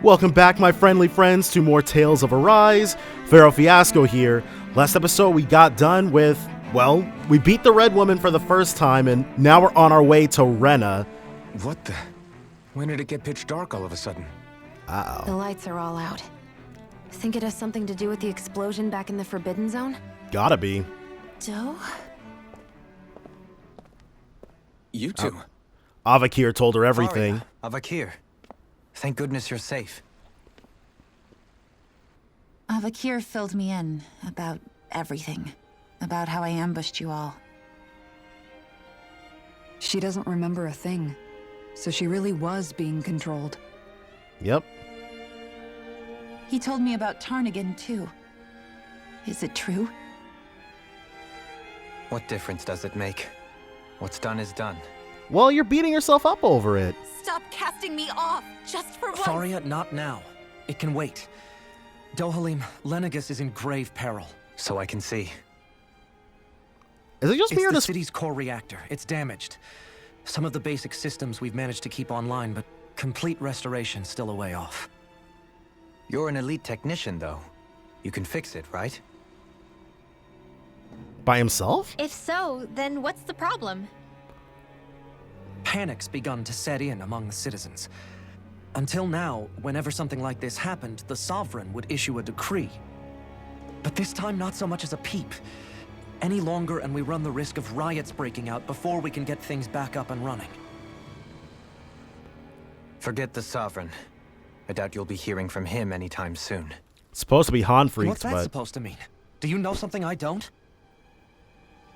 Welcome back, my friendly friends, to more Tales of Arise. Pharaoh Fiasco here. Last episode we got done with, well, we beat the Red Woman for the first time, and now we're on our way to Rena. What the? When did it get pitch dark all of a sudden? Uh-oh. The lights are all out. Think it has something to do with the explosion back in the Forbidden Zone? Gotta be. Doe? You two. Avakir told her everything. Avakir. Thank goodness you're safe. Avakir filled me in about everything. About how I ambushed you all. She doesn't remember a thing. So she really was being controlled. Yep. He told me about Tarnigan, too. Is it true? What difference does it make? What's done is done. Well, you're beating yourself up over it. Stop casting me off, just for once! Faria, not now. It can wait. Dohalim, Lenegis is in grave peril. So I can see. Is it just me or It's the does... city's core reactor. It's damaged. Some of the basic systems we've managed to keep online, but complete restoration's still a way off. You're an elite technician, though. You can fix it, right? By himself? If so, then what's the problem? Panic's begun to set in among the citizens. Until now, whenever something like this happened, the Sovereign would issue a decree. But this time, not so much as a peep. Any longer, and we run the risk of riots breaking out before we can get things back up and running. Forget the Sovereign. I doubt you'll be hearing from him anytime soon. It's supposed to be Han freaks, What's that but... supposed to mean? Do you know something I don't?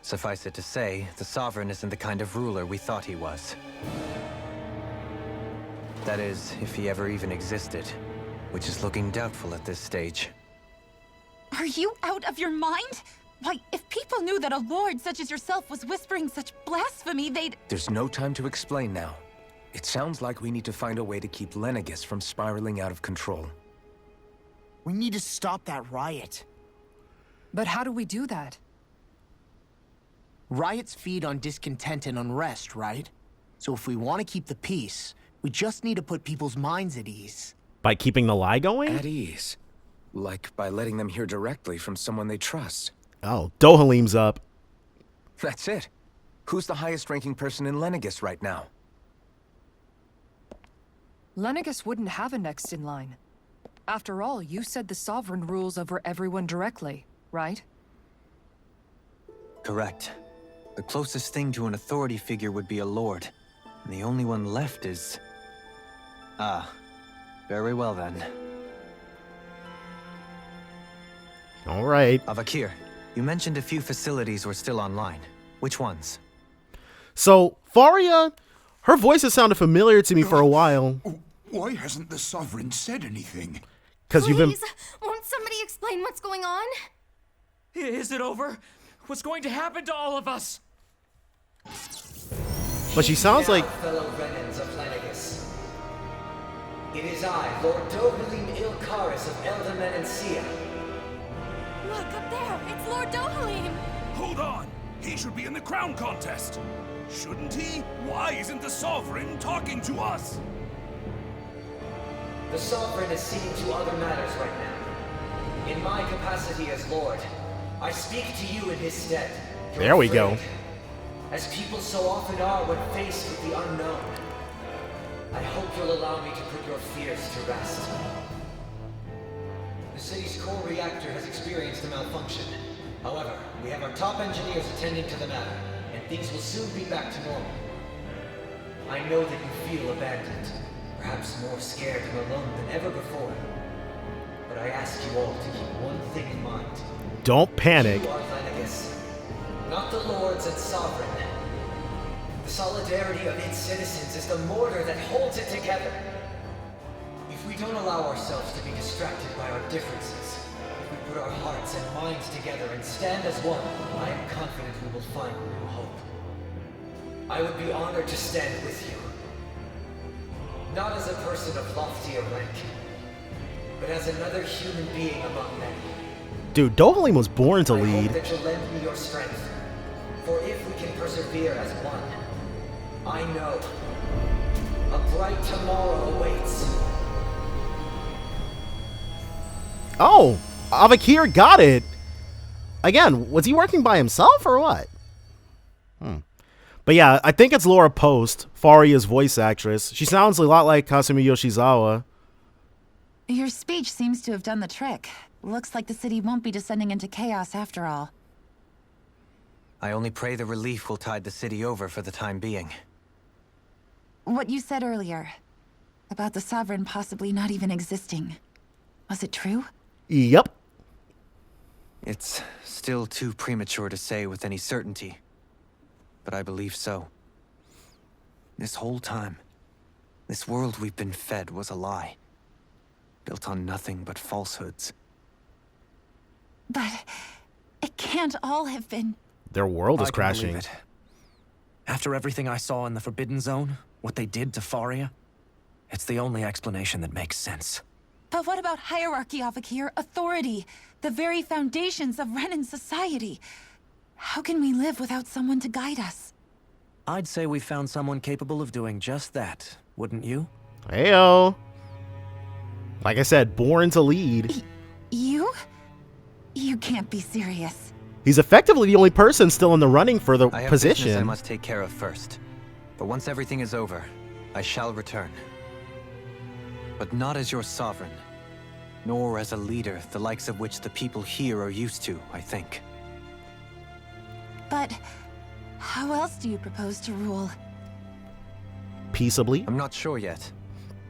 Suffice it to say, the Sovereign isn't the kind of ruler we thought he was. That is, if he ever even existed, which is looking doubtful at this stage. Are you out of your mind? Why, if people knew that a lord such as yourself was whispering such blasphemy, they'd... There's no time to explain now. It sounds like we need to find a way to keep Lenegis from spiraling out of control. We need to stop that riot. But how do we do that? Riots feed on discontent and unrest, right? So if we want to keep the peace, we just need to put people's minds at ease. By keeping the lie going? At ease. Like by letting them hear directly from someone they trust. Oh, Dohalim's up. That's it. Who's the highest ranking person in Lenegis right now? Lenegis wouldn't have a next in line. After all, you said the Sovereign rules over everyone directly, right? Correct. The closest thing to an authority figure would be a lord. And the only one left is... Ah. Very well then. Alright. Avakir, you mentioned a few facilities were still online. Which ones? So, Faria, her voice has sounded familiar to me for a while. Why hasn't the Sovereign said anything? Because you've been... Please, won't somebody explain what's going on? Is it over? What's going to happen to all of us? But she sounds like... Fellow Renans of Lenegis. It is I, Lord Dohalim Ilkaris of Eldaman and Sia. Look, up there! It's Lord Dohalim! Hold on! He should be in the crown contest! Shouldn't he? Why isn't the Sovereign talking to us? The Sovereign is seeing to other matters right now. In my capacity as Lord, I speak to you in his stead. You're There we go. afraid, as people so often are when faced with the unknown. I hope you'll allow me to put your fears to rest. The city's core reactor has experienced a malfunction. However, we have our top engineers attending to the matter, and things will soon be back to normal. I know that you feel abandoned, perhaps more scared and alone than ever before. But I ask you all to keep one thing in mind. Don't panic. You are Lenegis, not the lords and sovereign. The solidarity of its citizens is the mortar that holds it together. If we don't allow ourselves to be distracted by our differences, if we put our hearts and minds together and stand as one, I am confident we will find new hope. I would be honored to stand with you. Not as a person of loftier rank, but as another human being among many. Dude, Dohalim was born to I lead. hope that you'll lend me your strength, for if we can persevere as one, I know a bright tomorrow awaits. Oh, Avakir got it. Again, was he working by himself or what? But yeah, I think it's Laura Post, Faria's voice actress. She sounds a lot like Kasumi Yoshizawa. Your speech seems to have done the trick. Looks like the city won't be descending into chaos after all. I only pray the relief will tide the city over for the time being. What you said earlier, about the Sovereign possibly not even existing, was it true? Yep. It's still too premature to say with any certainty, but I believe so. This whole time, this world we've been fed was a lie, built on nothing but falsehoods. But it can't all have been... Their world is I can crashing. believe it. After everything I saw in the Forbidden Zone, what they did to Faria, it's the only explanation that makes sense. But what about hierarchy, Avakir? Authority? The very foundations of Renan society? How can we live without someone to guide us? I'd say we found someone capable of doing just that, wouldn't you? Heyo. Like I said, born to lead. You? You can't be serious. He's effectively the only person still in the running for the I have business I position. must take care of first. But once everything is over, I shall return. But not as your sovereign, nor as a leader, the likes of which the people here are used to, I think. But how else do you propose to rule? Peaceably. I'm not sure yet.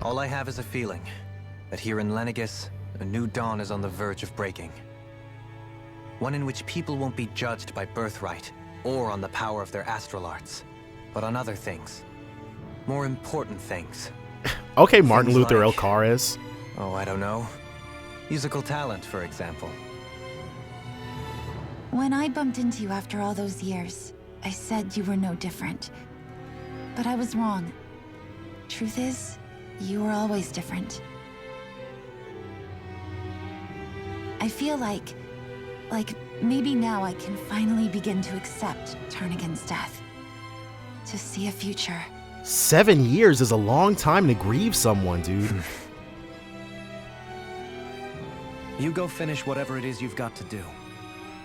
All I have is a feeling that here in Lenegis, a new dawn is on the verge of breaking. One in which people won't be judged by birthright or on the power of their astral arts, but on other things. More important things. Okay, Martin Things Luther like- Elcaris. Oh, I don't know. Musical talent, for example. When I bumped into you after all those years, I said you were no different. But I was wrong. Truth is, you were always different. I feel like maybe now I can finally begin to accept Tarnigan's death. To see a future. 7 years is a long time to grieve someone, dude. You go finish whatever it is you've got to do.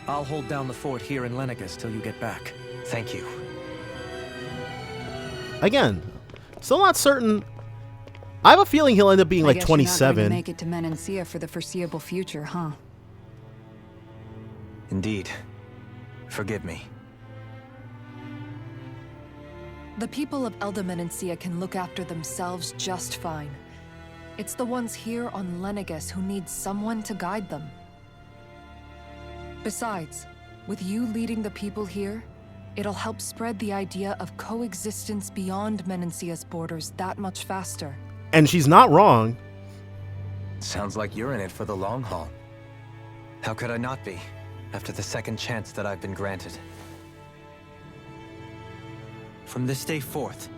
I'll hold down the fort here in Lenegis till you get back. Thank you. Again, still not certain. I have a feeling he'll end up being I like guess you're not going 27. to make it to Menancia for the foreseeable future, huh? Indeed. Forgive me. The people of Elda Menancia can look after themselves just fine. It's the ones here on Lenegis who need someone to guide them. Besides, with you leading the people here, it'll help spread the idea of coexistence beyond Menancia's borders that much faster. And she's not wrong. Sounds like you're in it for the long haul. How could I not be, after the second chance that I've been granted? From this day forth,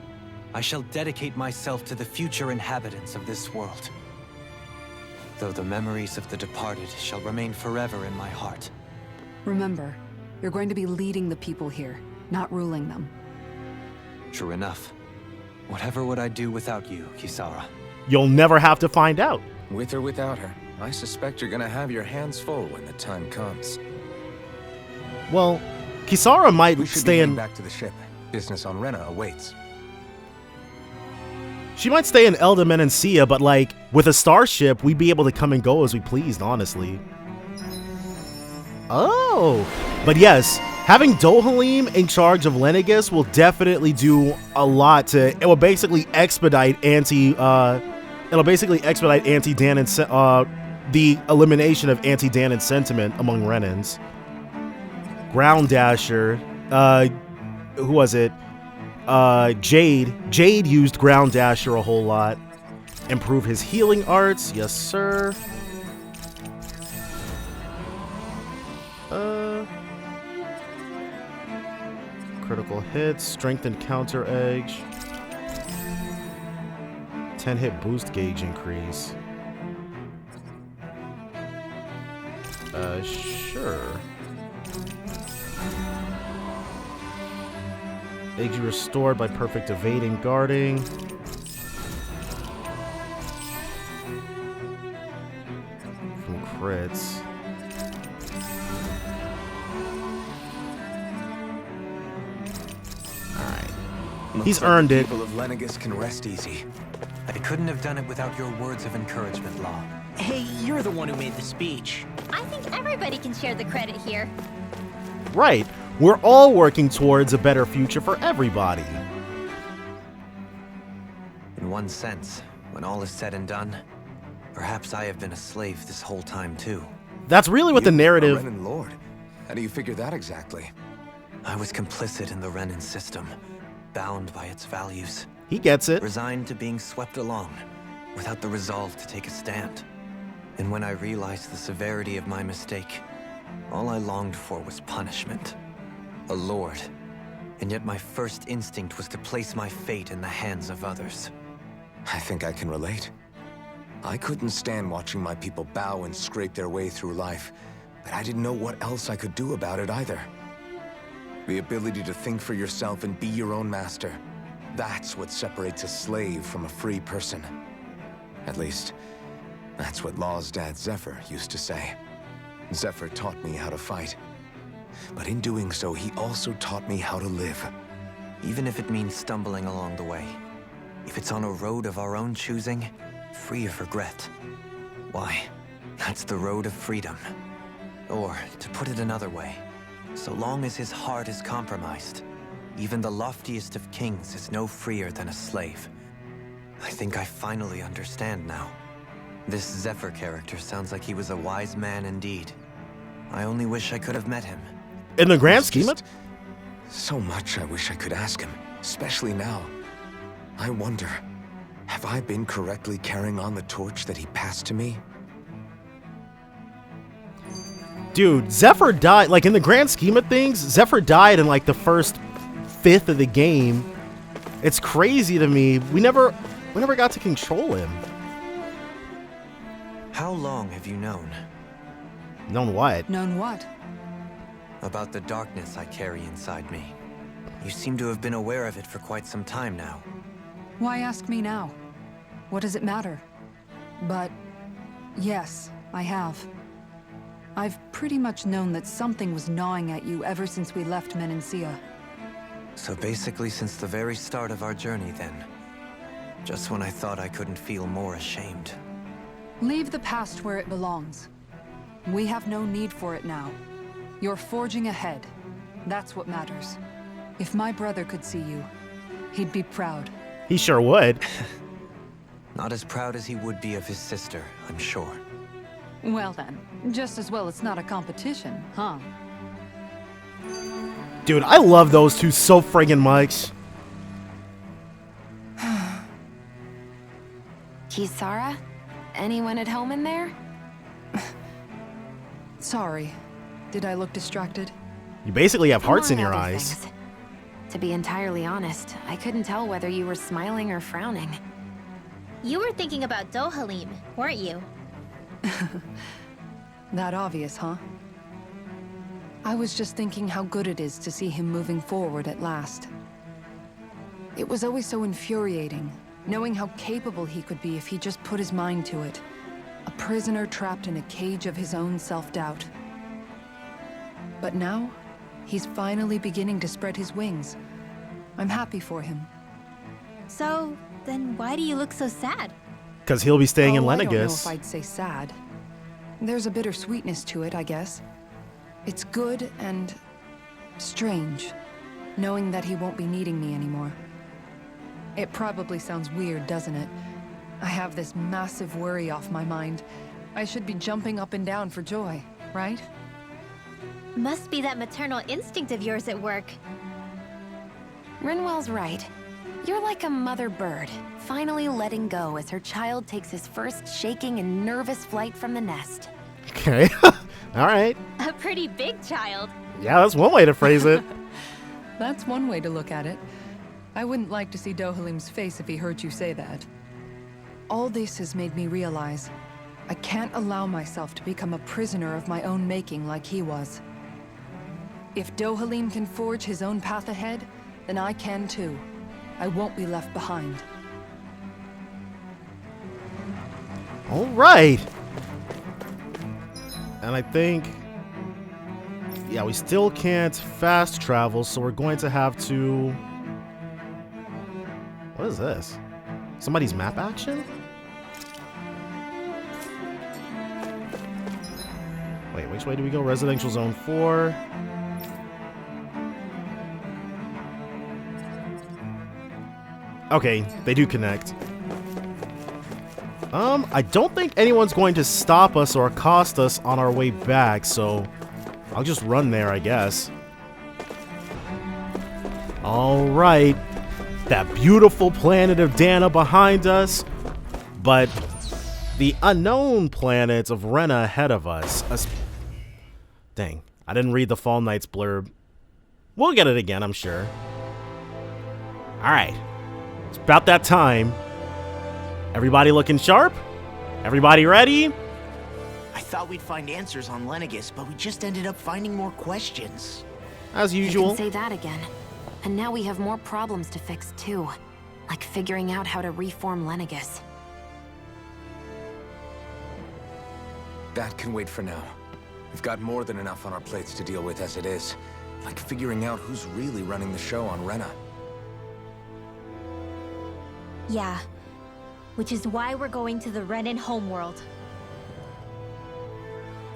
I shall dedicate myself to the future inhabitants of this world. Though the memories of the departed shall remain forever in my heart. Remember, you're going to be leading the people here, not ruling them. True enough. Whatever would I do without you, Kisara? You'll never have to find out. With or without her, I suspect you're gonna have your hands full when the time comes. Well, Kisara might We should stay be in. getting back to the ship. Business on Rena awaits. She might stay in Elda Menancia, but like with a starship, we'd be able to come and go as we pleased, honestly. Oh, but yes, having Dohalim in charge of Lenegis will definitely do a lot to. It will basically expedite anti-Dan and the elimination of anti-Dan and sentiment among Renans. Ground Dasher, who was it? Jade. Jade used Ground Dasher a whole lot. Improve his healing arts. Yes, sir. Critical hits. Strengthened counter edge. 10 hit boost gauge increase. Sure. Edge restored by perfect evading guarding. From crits. Alright. He's earned it. People of Lenegis can rest easy. I couldn't have done it without your words of encouragement, Law. Hey, you're the one who made the speech. I think everybody can share the credit here. Right. We're all working towards a better future for everybody. In one sense, when all is said and done, perhaps I have been a slave this whole time too. That's really what the narrative... A Renan Lord. How do you figure that exactly? I was complicit in the Renan system, bound by its values. He gets it. Resigned to being swept along, without the resolve to take a stand. And when I realized the severity of my mistake, all I longed for was punishment. A lord. And yet my first instinct was to place my fate in the hands of others. I think I can relate. I couldn't stand watching my people bow and scrape their way through life, but I didn't know what else I could do about it either. The ability to think for yourself and be your own master. That's what separates a slave from a free person. At least, that's what Law's dad Zephyr used to say. Zephyr taught me how to fight. But in doing so, he also taught me how to live. Even if it means stumbling along the way. If it's on a road of our own choosing, free of regret. Why, that's the road of freedom. Or, to put it another way, so long as his heart is compromised, even the loftiest of kings is no freer than a slave. I think I finally understand now. This Zephyr character sounds like he was a wise man indeed. I only wish I could have met him. In the grand scheme of... So much I wish I could ask him, especially now. I wonder, have I been correctly carrying on the torch that he passed to me? Dude, Zephyr died, like in the grand scheme of things, Zephyr died in like the first fifth of the game. It's crazy to me. We never got to control him. How long have you known? Known what? Known what? About the darkness I carry inside me. You seem to have been aware of it for quite some time now. Why ask me now? What does it matter? But yes, I have. I've pretty much known that something was gnawing at you ever since we left Menancia. So basically since the very start of our journey then. Just when I thought I couldn't feel more ashamed. Leave the past where it belongs. We have no need for it now. You're forging ahead. That's what matters. If my brother could see you, he'd be proud. He sure would. Not as proud as he would be of his sister, I'm sure. Well then, just as well it's not a competition, huh? Dude, I love those two so friggin' much. Kisara? Anyone at home in there? Sorry. Did I look distracted? You basically have hearts in Among your other eyes. things. To be entirely honest, I couldn't tell whether you were smiling or frowning. You were thinking about Dohalim, weren't you? That obvious, huh? I was just thinking how good it is to see him moving forward at last. It was always so infuriating, knowing how capable he could be if he just put his mind to it. A prisoner trapped in a cage of his own self-doubt. But now, he's finally beginning to spread his wings. I'm happy for him. So, then why do you look so sad? Because he'll be staying in I don't know if Lenegis. I'd say sad. There's a bittersweetness to it, I guess. It's good and strange, knowing that he won't be needing me anymore. It probably sounds weird, doesn't it? I have this massive worry off my mind. I should be jumping up and down for joy, right? Must be that maternal instinct of yours at work. Rinwell's right. You're like a mother bird, finally letting go as her child takes his first shaking and nervous flight from the nest. Okay. All right. A pretty big child. Yeah, that's one way to phrase it. That's one way to look at it. I wouldn't like to see Dohalim's face if he heard you say that. All this has made me realize I can't allow myself to become a prisoner of my own making like he was. If Dohalim can forge his own path ahead, then I can too. I won't be left behind. All right. And I think... yeah, we still can't fast travel, so we're going to have to... what is this? Somebody's map action? Wait, which way do we go? Residential Zone 4. Okay, they do connect. I don't think anyone's going to stop us or accost us on our way back, so I'll just run there, I guess. Alright. That beautiful planet of Dana behind us, but the unknown planets of Rena ahead of us. Dang, I didn't read the Fall Knights blurb. We'll get it again, I'm sure. Alright. It's about that time. Everybody looking sharp? Everybody ready? I thought we'd find answers on Lenegis, but we just ended up finding more questions. As You usual. can say that again. And now we have more problems to fix too. Like figuring out how to reform Lenegis. That can wait for now. We've got more than enough on our plates to deal with as it is. Like figuring out who's really running the show on Rena. Yeah. Which is why we're going to the Renan homeworld.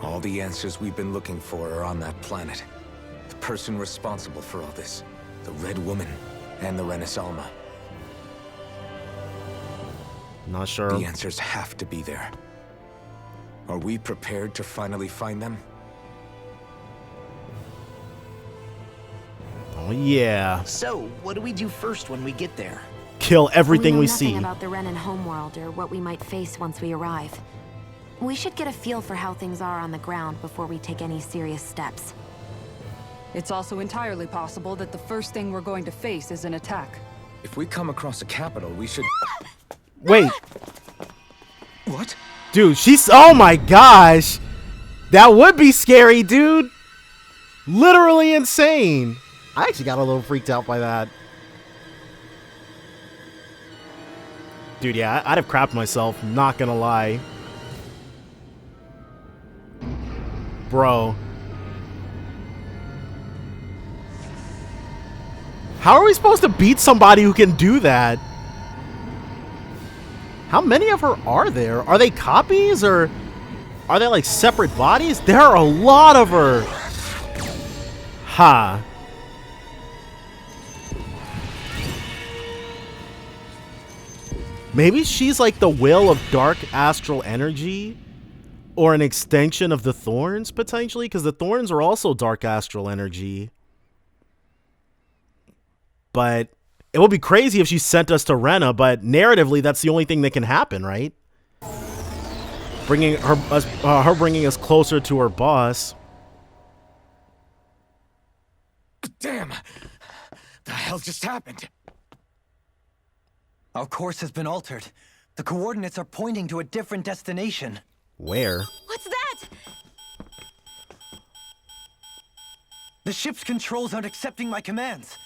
All the answers we've been looking for are on that planet. The person responsible for all this. The Red Woman and the Renaissance. Not sure. The answers have to be there. Are we prepared to finally find them? Oh yeah. So, what do we do first when we get there? Kill everything we know see. nothing about the Renan homeworld or what we might face once we arrive. We should get a feel for how things are on the ground before we take any serious steps. It's also entirely possible that the first thing we're going to face is an attack. If we come across a capital, we should... Wait. What? Dude, she's... oh my gosh. That would be scary, dude. Literally insane. I actually got a little freaked out by that. Dude, yeah, I'd have crapped myself, not gonna lie. Bro. How are we supposed to beat somebody who can do that? How many of her are there? Are they copies or are they like separate bodies? There are a lot of her. Ha. Maybe she's like the will of dark astral energy or an extension of the Thorns, potentially, because the Thorns are also dark astral energy. But it would be crazy if she sent us to Rena, but narratively, that's the only thing that can happen, right? Bringing her bringing us closer to her boss. Damn! The hell just happened? Our course has been altered. The coordinates are pointing to a different destination. Where? What's that? The ship's controls aren't accepting my commands.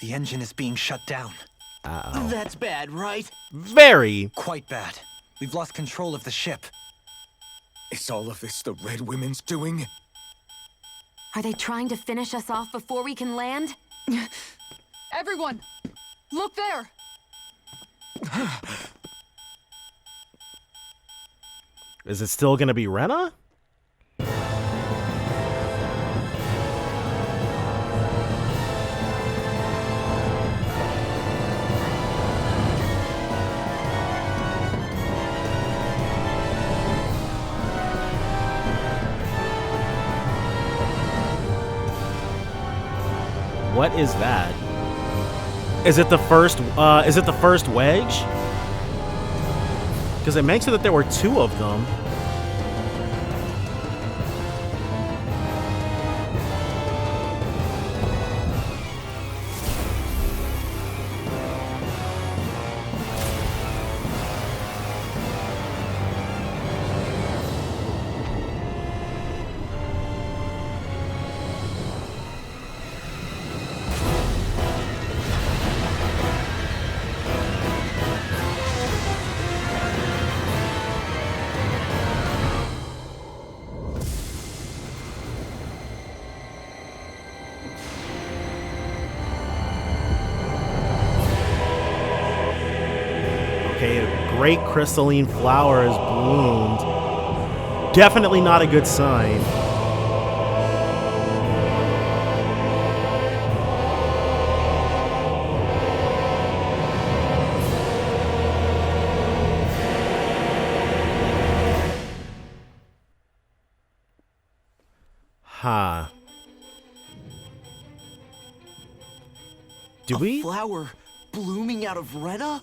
The engine is being shut down. Uh-oh. That's bad, right? Very. Quite bad. We've lost control of the ship. Is all of this the Red Women's doing? Are they trying to finish us off before we can land? Everyone, look there! Is it still gonna be Rena? What is that? Is it the first wedge? Because it mentioned that there were two of them. great crystalline flower has bloomed. Definitely not a good sign. Huh. Do we? A flower blooming out of Rena?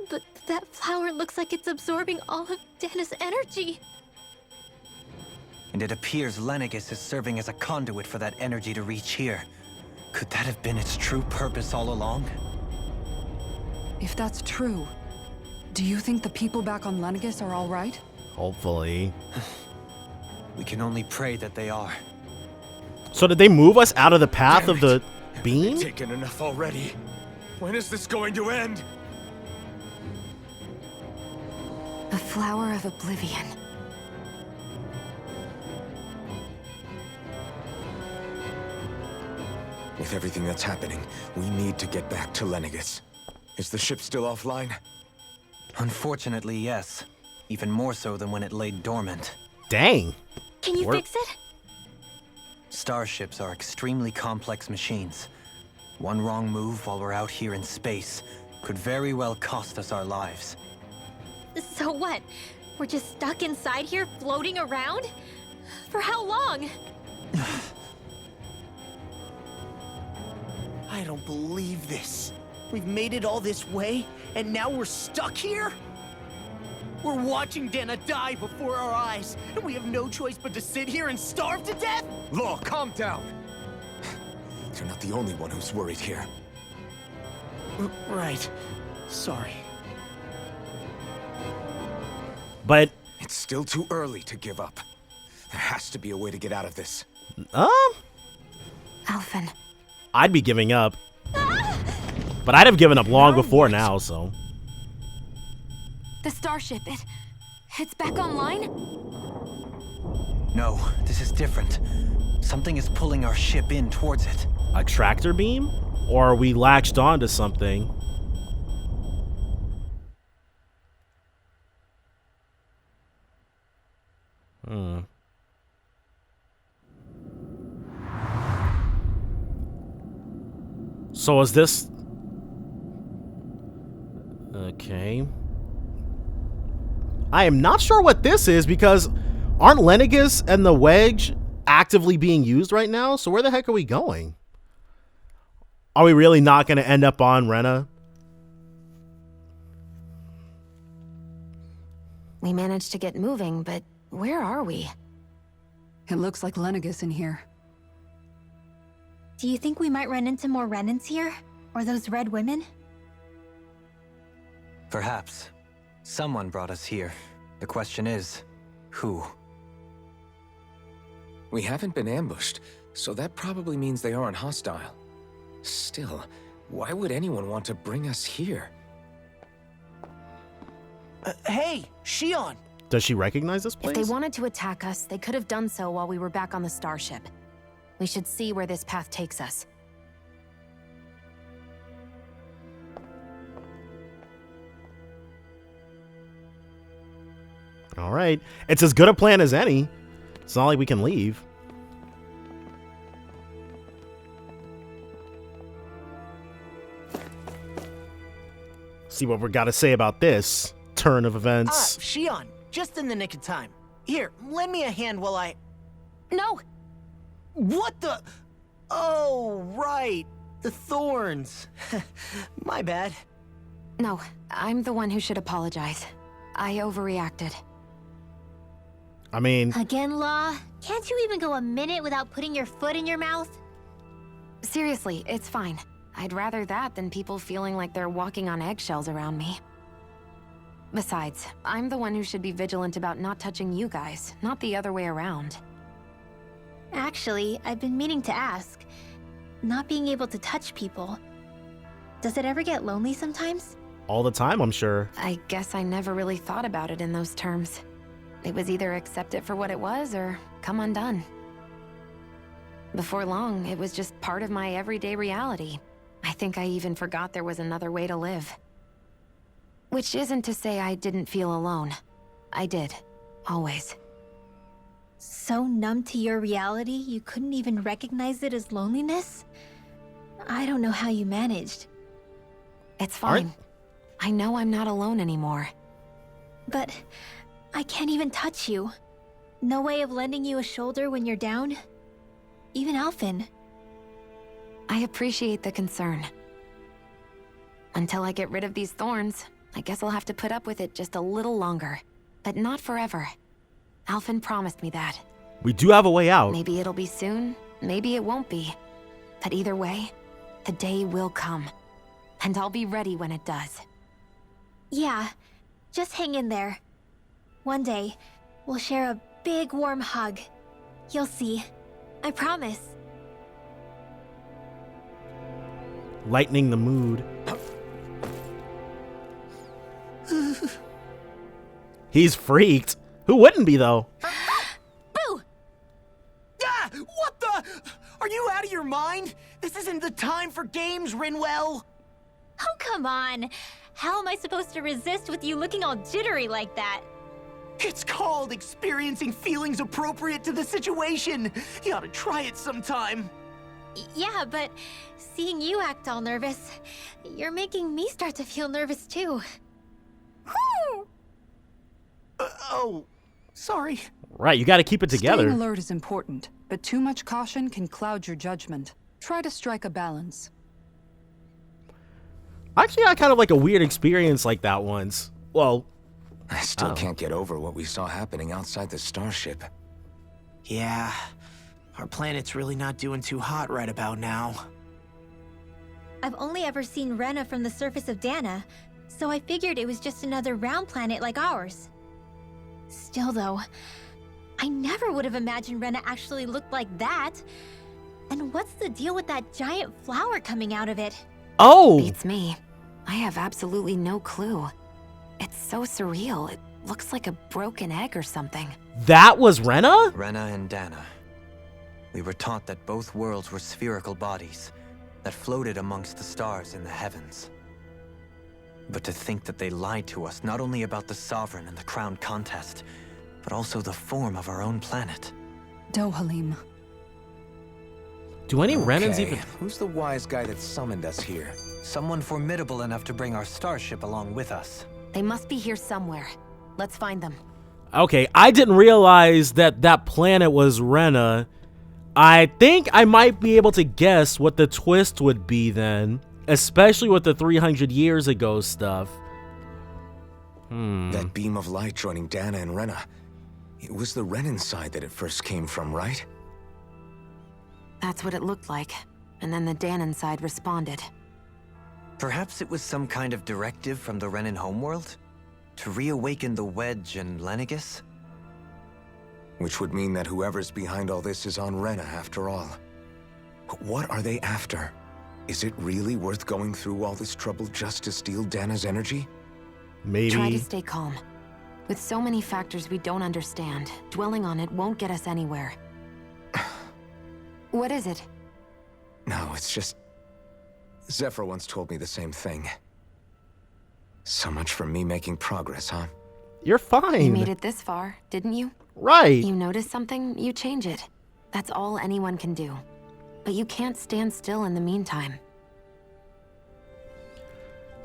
But that flower looks like it's absorbing all of Dana's energy. And it appears Lenegis is serving as a conduit for that energy to reach here. Could that have been its true purpose all along? If that's true, do you think the people back on Lenegis are all right? Hopefully. We can only pray that they are. So did they move us out of the path of the beam? They've taken enough already. When is this going to end? The flower of Oblivion. With everything that's happening, we need to get back to Lenegis. Is the ship still offline? Unfortunately, yes. Even more so than when it lay dormant. Dang. Can you fix it? Starships are extremely complex machines. One wrong move while we're out here in space could very well cost us our lives. So what? We're just stuck inside here, floating around? For how long? I don't believe this. We've made it all this way, and now we're stuck here? We're watching Dana die before our eyes, and we have no choice but to sit here and starve to death? Law, calm down. You're not the only one who's worried here. Right. Sorry. But it's still too early to give up. There has to be a way to get out of this. Alphen. I'd be giving up. But I'd have given up long before now, so. The starship, it's back online? No, this is different. Something is pulling our ship in towards it. A tractor beam? Or are we latched onto something? So is this... Okay. I am not sure what this is because aren't Lenegis and the Wedge actively being used right now? So where the heck are we going? Are we really not going to end up on Rena? We managed to get moving, but where are we? It looks like Lenegis in here. Do you think we might run into more Renans here? Or those red women? Perhaps. Someone brought us here. The question is, who? We haven't been ambushed, so that probably means they aren't hostile. Still, why would anyone want to bring us here? Hey, Shion! Does she recognize this place? If they wanted to attack us, they could have done so while we were back on the starship. We should see where this path takes us. All right. It's as good a plan as any. It's not like we can leave. See what we got to say about this turn of events. Shion, just in the nick of time. Here, lend me a hand while I... No! What the... Oh, right. The thorns. My bad. No, I'm the one who should apologize. I overreacted. I mean... Again, Law? Can't you even go a minute without putting your foot in your mouth? Seriously, it's fine. I'd rather that than people feeling like they're walking on eggshells around me. Besides, I'm the one who should be vigilant about not touching you guys, not the other way around. Actually, I've been meaning to ask. Not being able to touch people, does it ever get lonely sometimes? All the time, I'm sure. I guess I never really thought about it in those terms. It was either accept it for what it was or come undone. Before long, it was just part of my everyday reality. I think I even forgot there was another way to live. Which isn't to say I didn't feel alone. I did. Always. So numb to your reality, you couldn't even recognize it as loneliness? I don't know how you managed. It's fine. I know I'm not alone anymore. But I can't even touch you. No way of lending you a shoulder when you're down? Even Alphen. I appreciate the concern. Until I get rid of these thorns, I guess I'll have to put up with it just a little longer. But not forever. Alphen promised me that. We do have a way out. Maybe it'll be soon, maybe it won't be. But either way, the day will come. And I'll be ready when it does. Yeah, just hang in there. One day, we'll share a big warm hug. You'll see. I promise. Lightening the mood. He's freaked. Who wouldn't be, though? Boo! Ah! What the? Are you out of your mind? This isn't the time for games, Rinwell. Oh, come on. How am I supposed to resist with you looking all jittery like that? It's called experiencing feelings appropriate to the situation. You ought to try it sometime. Yeah, but seeing you act all nervous, you're making me start to feel nervous too. Oh, sorry. Right, you gotta keep it together. Staying alert is important, but too much caution can cloud your judgment. Try to strike a balance. Actually, I kind of like a weird experience like that once. Well, I still can't get over what we saw happening outside the starship. Yeah, our planet's really not doing too hot right about now. I've only ever seen Rena from the surface of Dana, so I figured it was just another round planet like ours. Still though, I never would have imagined Rena actually looked like that. And what's the deal with that giant flower coming out of it? Oh! Beats me. I have absolutely no clue. It's so surreal. It looks like a broken egg or something. That was Rena? Rena and Dana. We were taught that both worlds were spherical bodies that floated amongst the stars in the heavens. But to think that they lied to us not only about the Sovereign and the Crown contest, but also the form of our own planet. Dohalim. Do any Renans even... Who's the wise guy that summoned us here? Someone formidable enough to bring our starship along with us. They must be here somewhere. Let's find them. Okay, I didn't realize that that planet was Rena. I think I might be able to guess what the twist would be then, especially with the 300 years ago stuff. That beam of light joining Dana and Rena. It was the Renan side that it first came from, right? That's what it looked like. And then the Danon side responded. Perhaps it was some kind of directive from the Renan homeworld? To reawaken the Wedge and Lenegis? Which would mean that whoever's behind all this is on Rena after all. But what are they after? Is it really worth going through all this trouble just to steal Dana's energy? Maybe. Try to stay calm. With so many factors we don't understand, dwelling on it won't get us anywhere. What is it? No, it's just... Zephyr once told me the same thing. So much for me making progress, huh? You're fine. You made it this far, didn't you? Right. You notice something, you change it. That's all anyone can do. But you can't stand still in the meantime.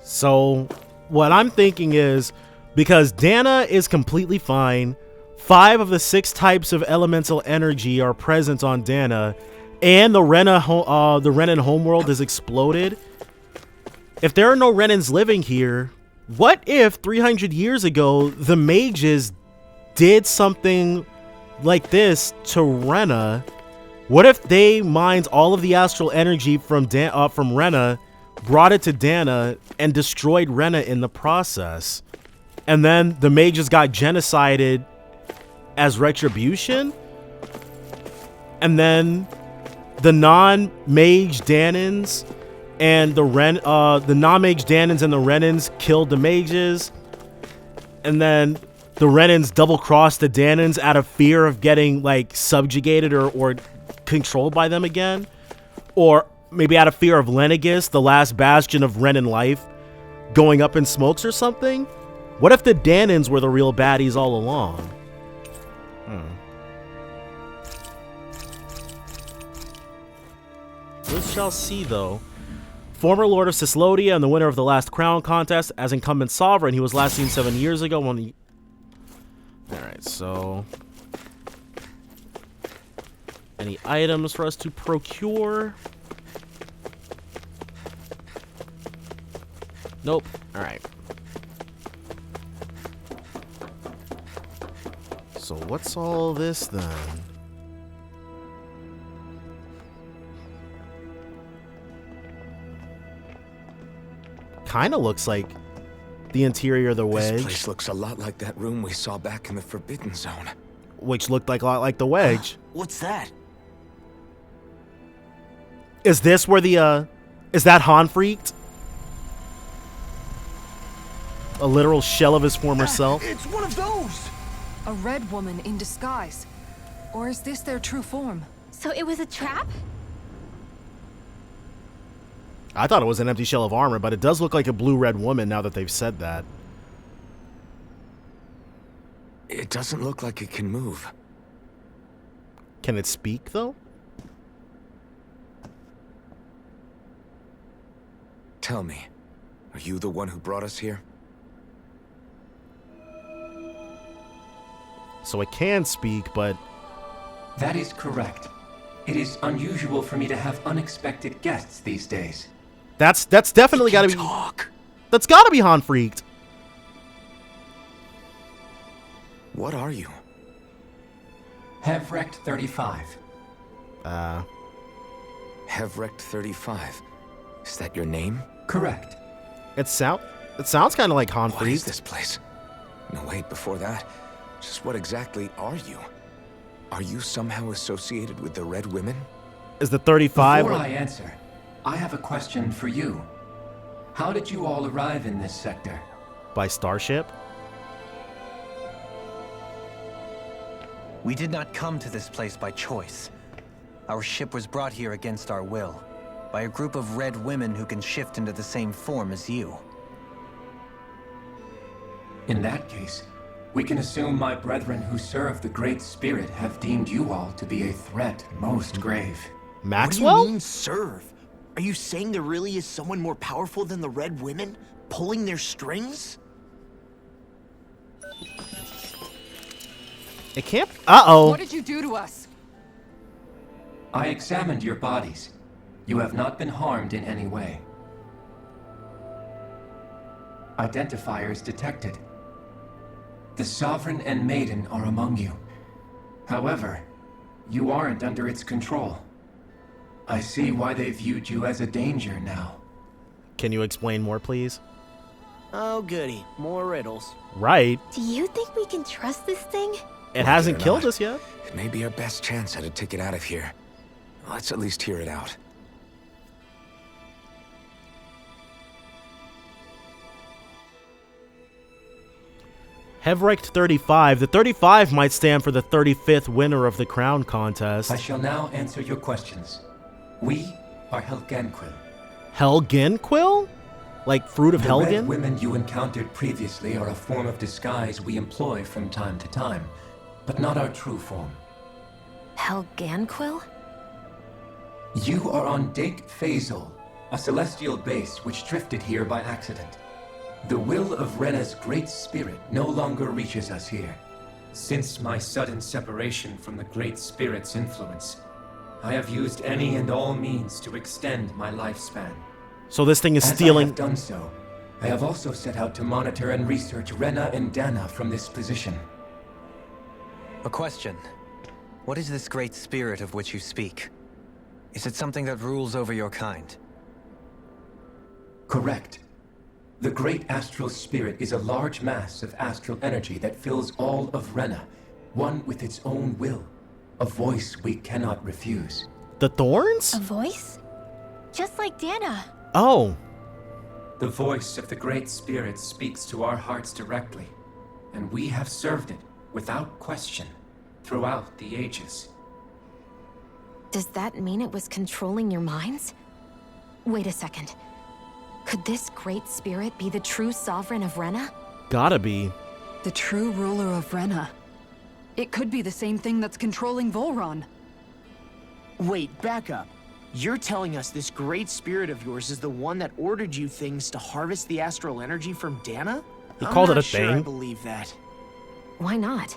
So, what I'm thinking is, because Dana is completely fine, 5 of the 6 types of elemental energy are present on Dana, and the Renan homeworld has exploded. If there are no Renans living here, what if 300 years ago the mages did something like this to Rena? What if they mined all of the astral energy from Rena, brought it to Dana, and destroyed Rena in the process? And then the mages got genocided as retribution? And then the non-mage Danans and the non-mage Danans and the Renans killed the mages, and then the Renans double-crossed the Danans out of fear of getting like subjugated or controlled by them again, or maybe out of fear of Lenegis, the last bastion of Renan life, going up in smokes or something? What if the Danans were the real baddies all along? We shall see, though. Former Lord of Cislodia and the winner of the last crown contest as incumbent sovereign. He was last seen 7 years ago when he... Alright, so... Any items for us to procure? Nope. Alright. So what's all this then? Kind of looks like the interior of the Wedge. This place looks a lot like that room we saw back in the Forbidden Zone. Which looked like a lot like the Wedge. What's that? Is this where the, is that Han freaked? A literal shell of his former self? It's one of those! A red woman in disguise. Or is this their true form? So it was a trap? I thought it was an empty shell of armor, but it does look like a blue-red woman now that they've said that. It doesn't look like it can move. Can it speak, though? Tell me, are you the one who brought us here? So it can speak, but... That is correct. It is unusual for me to have unexpected guests these days. That's definitely gotta be... Talk. That's gotta be Han freaked. What are you? Hevrect 35. Hevrect 35. Is that your name? Correct. It sounds kind of like Han What freaked. is this place? No, wait, before that. Just what exactly are you? Are you somehow associated with the Red Women? Is the 35... Before I answer, I have a question for you. How did you all arrive in this sector? By starship? We did not come to this place by choice. Our ship was brought here against our will, by a group of red women who can shift into the same form as you. In that case, we can assume my brethren who serve the Great Spirit have deemed you all to be a threat most grave. Maxwell? What do you mean, serve? Are you saying there really is someone more powerful than the Red Women, pulling their strings? It can't... Uh-oh. What did you do to us? I examined your bodies. You have not been harmed in any way. Identifiers detected. The Sovereign and Maiden are among you. However, you aren't under its control. I see why they viewed you as a danger now. Can you explain more, please? Oh, goody. More riddles. Right. Do you think we can trust this thing? It hasn't Or killed not. us yet. It may be our best chance at a ticket out of here. Let's at least hear it out. Hevrect 35. The 35 might stand for the 35th winner of the crown contest. I shall now answer your questions. We are Helgenquil. Helgenquil? Like fruit of The Helgen? red women you encountered previously are a form of disguise we employ from time to time, but not our true form. Helganquil? You are on Dake Phasol, a celestial base which drifted here by accident. The will of Rena's Great Spirit no longer reaches us here. Since my sudden separation from the Great Spirit's influence, I have used any and all means to extend my lifespan. So this thing is As stealing... I have done so, I have also set out to monitor and research Rena and Dana from this position. A question. What is this great spirit of which you speak? Is it something that rules over your kind? Correct. The Great Astral Spirit is a large mass of astral energy that fills all of Rena, one with its own will, a voice we cannot refuse. The Thorns? A voice? Just like Dana. Oh. The voice of the Great Spirit speaks to our hearts directly, and we have served it without question throughout the ages. Does that mean it was controlling your minds? Wait a second. Could this great spirit be the true sovereign of Rena? Gotta be. The true ruler of Rena. It could be the same thing that's controlling Volron. Wait, back up. You're telling us this great spirit of yours is the one that ordered you things to harvest the astral energy from Dana? He called it a sure I thing. believe that. Why not?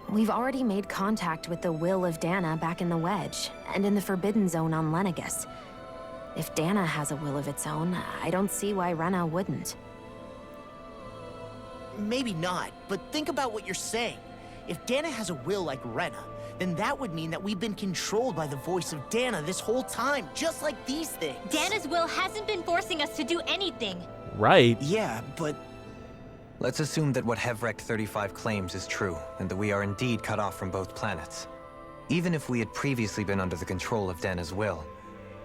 We've already made contact with the will of Dana back in the Wedge, and in the Forbidden Zone on Lenegus. If Dana has a will of its own, I don't see why Rena wouldn't. Maybe not, but think about what you're saying. If Dana has a will like Rena, then that would mean that we've been controlled by the voice of Dana this whole time, just like these things. Dana's will hasn't been forcing us to do anything. Right. Yeah, but... Let's assume that what Hevrect 35 claims is true, and that we are indeed cut off from both planets. Even if we had previously been under the control of Dana's will,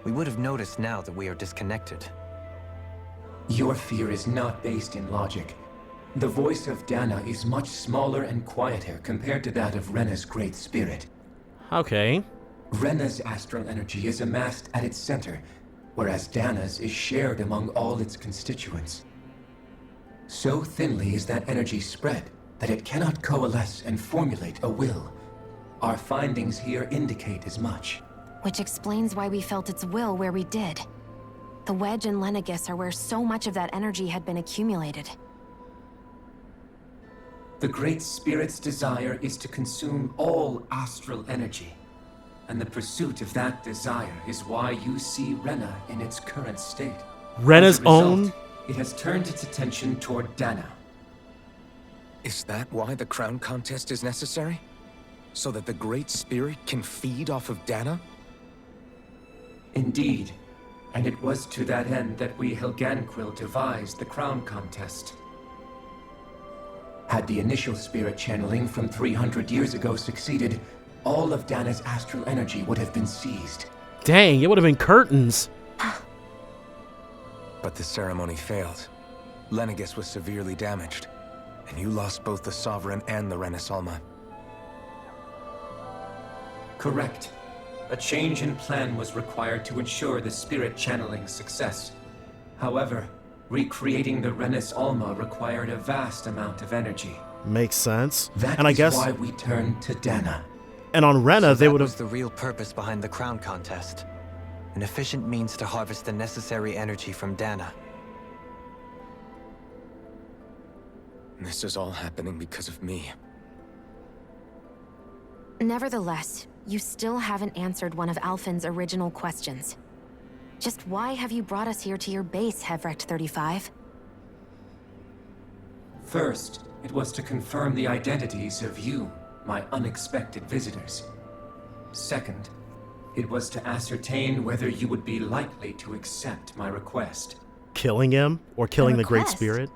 we would have noticed now that we are disconnected. Your fear is not based in logic. The voice of Dana is much smaller and quieter compared to that of Rena's great spirit. Okay. Rena's astral energy is amassed at its center, whereas Dana's is shared among all its constituents. So thinly is that energy spread that it cannot coalesce and formulate a will. Our findings here indicate as much. Which explains why we felt its will where we did. The Wedge and Lenegus are where so much of that energy had been accumulated. The Great Spirit's desire is to consume all astral energy. And the pursuit of that desire is why you see Rena in its current state. Rena's As a result, own? It has turned its attention toward Dana. Is that why the crown contest is necessary? So that the Great Spirit can feed off of Dana? Indeed. And it was to that end that we Helganquil devised the crown contest. Had the initial spirit channeling from 300 years ago succeeded, all of Dana's astral energy would have been seized. Dang, it would have been curtains. But the ceremony failed. Lenegus was severely damaged, and you lost both the Sovereign and the Renasalma. Correct. A change in plan was required to ensure the spirit channeling success. However, recreating the Renis Alma required a vast amount of energy. Makes sense. That and I is guess why we turned to Dana. And on Rena, So they that would was have the real purpose behind the crown contest. An efficient means to harvest the necessary energy from Dana. This is all happening because of me. Nevertheless, you still haven't answered one of Alphen's original questions. Just why have you brought us here to your base, Hevrect 35? First, it was to confirm the identities of you, my unexpected visitors. Second, it was to ascertain whether you would be likely to accept my request. killing him or killing the Great request? Spirit.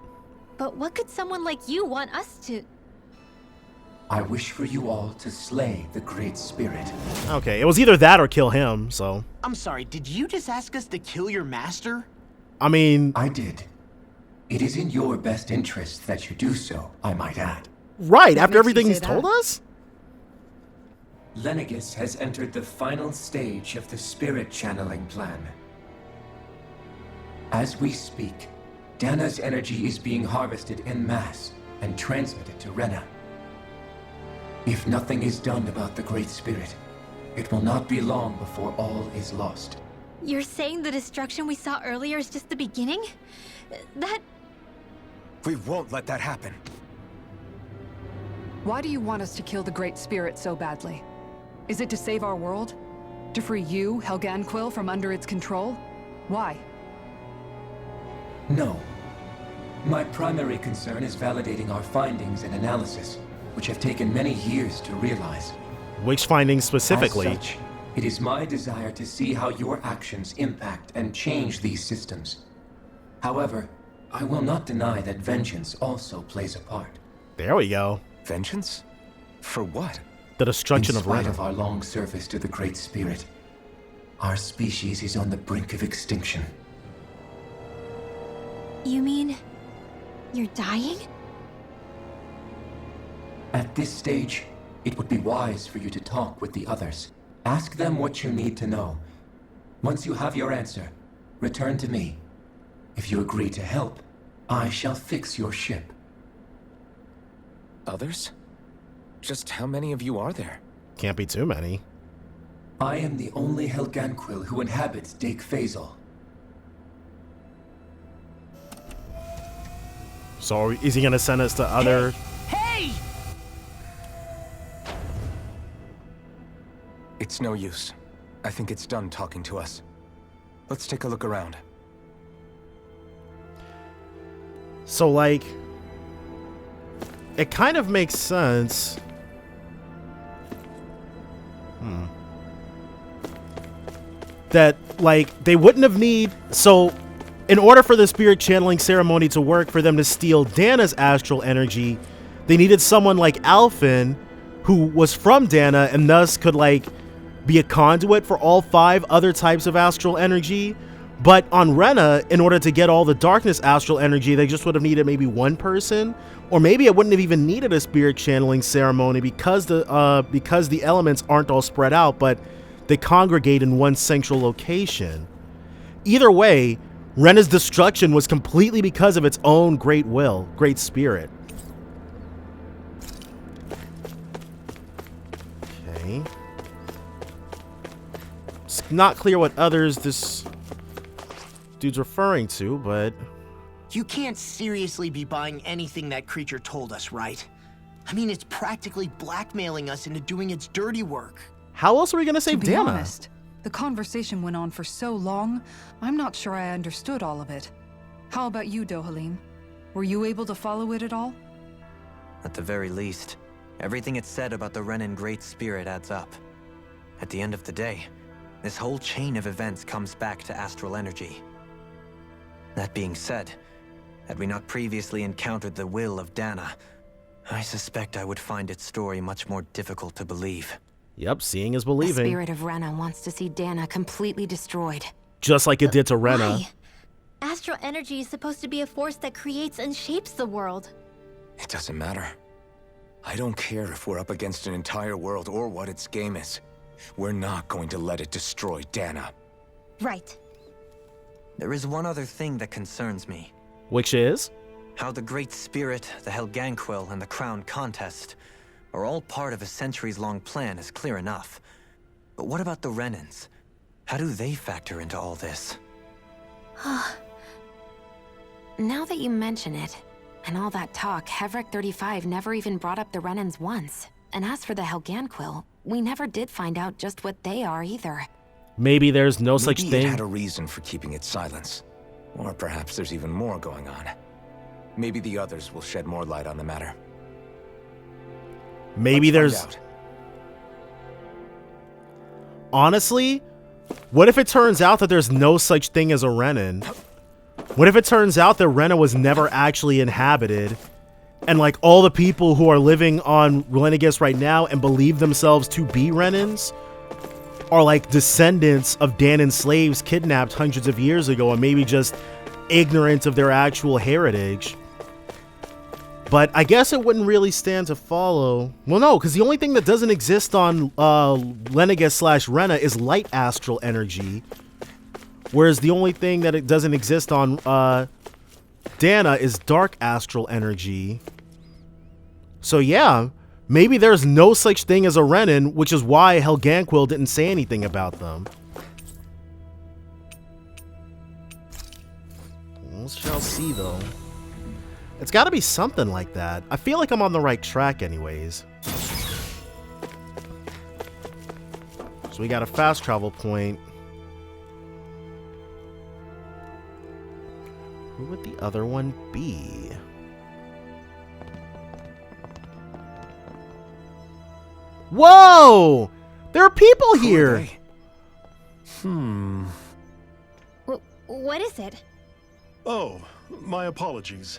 But what could someone like you want us to... I wish for you all to slay the Great Spirit. Okay, it was either that or kill him, so. I'm sorry, did you just ask us to kill your master? I mean, I did. It is in your best interest that you do so, I might add. right, What after makes you everything say he's that? told us? Lenegus has entered the final stage of the spirit channeling plan. As we speak, Dana's energy is being harvested en masse and transmitted to Rena. If nothing is done about the Great Spirit, it will not be long before all is lost. You're saying the destruction we saw earlier is just the beginning? That... We won't let that happen. Why do you want us to kill the Great Spirit so badly? Is it to save our world? To free you, Helganquil, from under its control? Why? No. My primary concern is validating our findings and analysis, which have taken many years to realize. Which findings specifically? As such, it is my desire to see how your actions impact and change these systems. However, I will not deny that vengeance also plays a part. There we go. Vengeance? For what? The destruction In of spite Rena. of our long service to the Great Spirit, our species is on the brink of extinction. You mean... you're dying? At this stage, it would be wise for you to talk with the others. Ask them what you need to know. Once you have your answer, return to me. If you agree to help, I shall fix your ship. Others? Just how many of you are there? Can't be too many. I am the only Helganquil who inhabits Dake Faisal. So is he gonna send us to other... Hey! It's no use. I think it's done talking to us. Let's take a look around. So, like... It kind of makes sense. That, like, they wouldn't have So, in order for the spirit channeling ceremony to work, for them to steal Dana's astral energy, they needed someone like Alphen, who was from Dana, and thus could, like, be a conduit for all 5 other types of astral energy. But on Rena, in order to get all the darkness astral energy, they just would have needed maybe 1 person, or maybe it wouldn't have even needed a spirit channeling ceremony because the elements aren't all spread out, but they congregate in one central location. Either way, Rena's destruction was completely because of its own great will, great spirit. Okay. It's not clear what others this dude's referring to, but... You can't seriously be buying anything that creature told us, right? I mean, it's practically blackmailing us into doing its dirty work. How else are we gonna save Dana? To be honest, the conversation went on for so long, I'm not sure I understood all of it. How about you, Dohalim? Were you able to follow it at all? At the very least, everything it said about the Renan Great Spirit adds up. At the end of the day, this whole chain of events comes back to astral energy. That being said, had we not previously encountered the will of Dana, I suspect I would find its story much more difficult to believe. Yep, seeing is The believing. spirit of Rena wants to see Dana completely destroyed. Just like it did to Rena. Why? Astral energy is supposed to be a force that creates and shapes the world. It doesn't matter. I don't care if we're up against an entire world or what its game is. We're not going to let it destroy Dana. Right. There is one other thing that concerns me. Which is? How the Great Spirit, the Helganquil, and the Crown Contest are all part of a centuries-long plan is clear enough. But what about the Renans? How do they factor into all this? Now that you mention it, and all that talk, Hevric 35 never even brought up the Renans once. And as for the Helganquil, we never did find out just what they are either. Maybe there's no such Maybe thing. it had a reason for keeping its silence. Or perhaps there's even more going on. Maybe the others will shed more light on the matter. Maybe Let's there's... find out. Honestly, what if it turns out that there's no such thing as a Renan? What if it turns out that Rena was never actually inhabited, and like all the people who are living on Relenagis right now and believe themselves to be Renans are like descendants of Danan slaves kidnapped hundreds of years ago and maybe just ignorant of their actual heritage? But I guess it wouldn't really stand to follow. Well, no, because the only thing that doesn't exist on Lenegis/Rena is light astral energy. Whereas the only thing that it doesn't exist on Dana is dark astral energy. So yeah, maybe there's no such thing as a Renan, which is why Helganquil didn't say anything about them. We shall see, though. It's got to be something like that. I feel like I'm on the right track anyways. So we got a fast travel point. Who would the other one be? Whoa! There are people here! What is it? Oh, my apologies.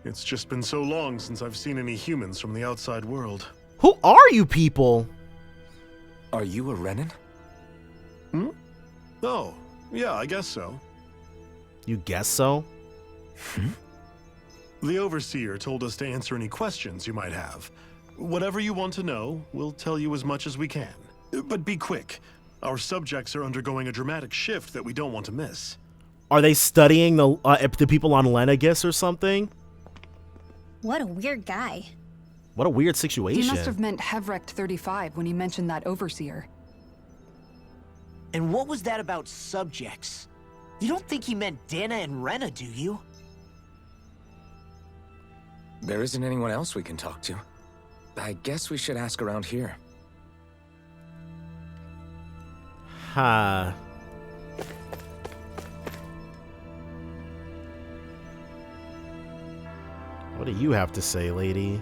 It's just been so long since I've seen any humans from the outside world. Who are you people? Are you a Renan? Oh, yeah, I guess so. You guess so? The Overseer told us to answer any questions you might have. Whatever you want to know, we'll tell you as much as we can. But be quick. Our subjects are undergoing a dramatic shift that we don't want to miss. Are they studying the people on Lenegis or something? What a weird guy. What a weird situation. He must have meant Hevrect 35 when he mentioned that overseer. And what was that about subjects? You don't think he meant Dana and Rena, do you? There isn't anyone else we can talk to. I guess we should ask around here. Huh. What do you have to say, lady?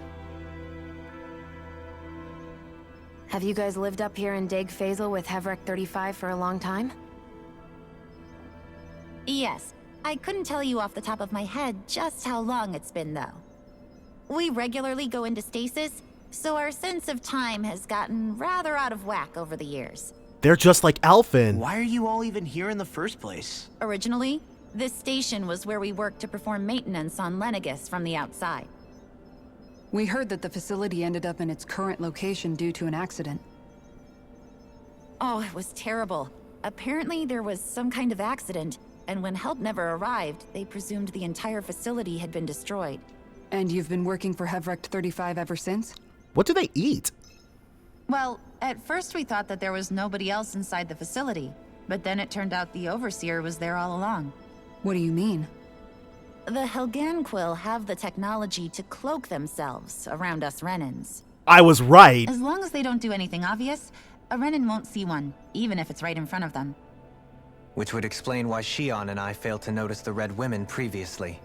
Have you guys lived up here in Deg Faisal with Hevrek 35 for a long time? Yes. I couldn't tell you off the top of my head just how long it's been, though. We regularly go into stasis, so our sense of time has gotten rather out of whack over the years. They're just like Alphen. Why are you all even here in the first place? Originally, this station was where we worked to perform maintenance on Lenegis from the outside. We heard that the facility ended up in its current location due to an accident. Oh, it was terrible. Apparently there was some kind of accident, and when help never arrived, they presumed the entire facility had been destroyed. And you've been working for Hevrect 35 ever since? What do they eat? Well, at first we thought that there was nobody else inside the facility, but then it turned out the Overseer was there all along. What do you mean? The Helganquil have the technology to cloak themselves around us Renans. I was right. As long as they don't do anything obvious, a Renan won't see one, even if it's right in front of them. Which would explain why Shion and I failed to notice the Red Women previously.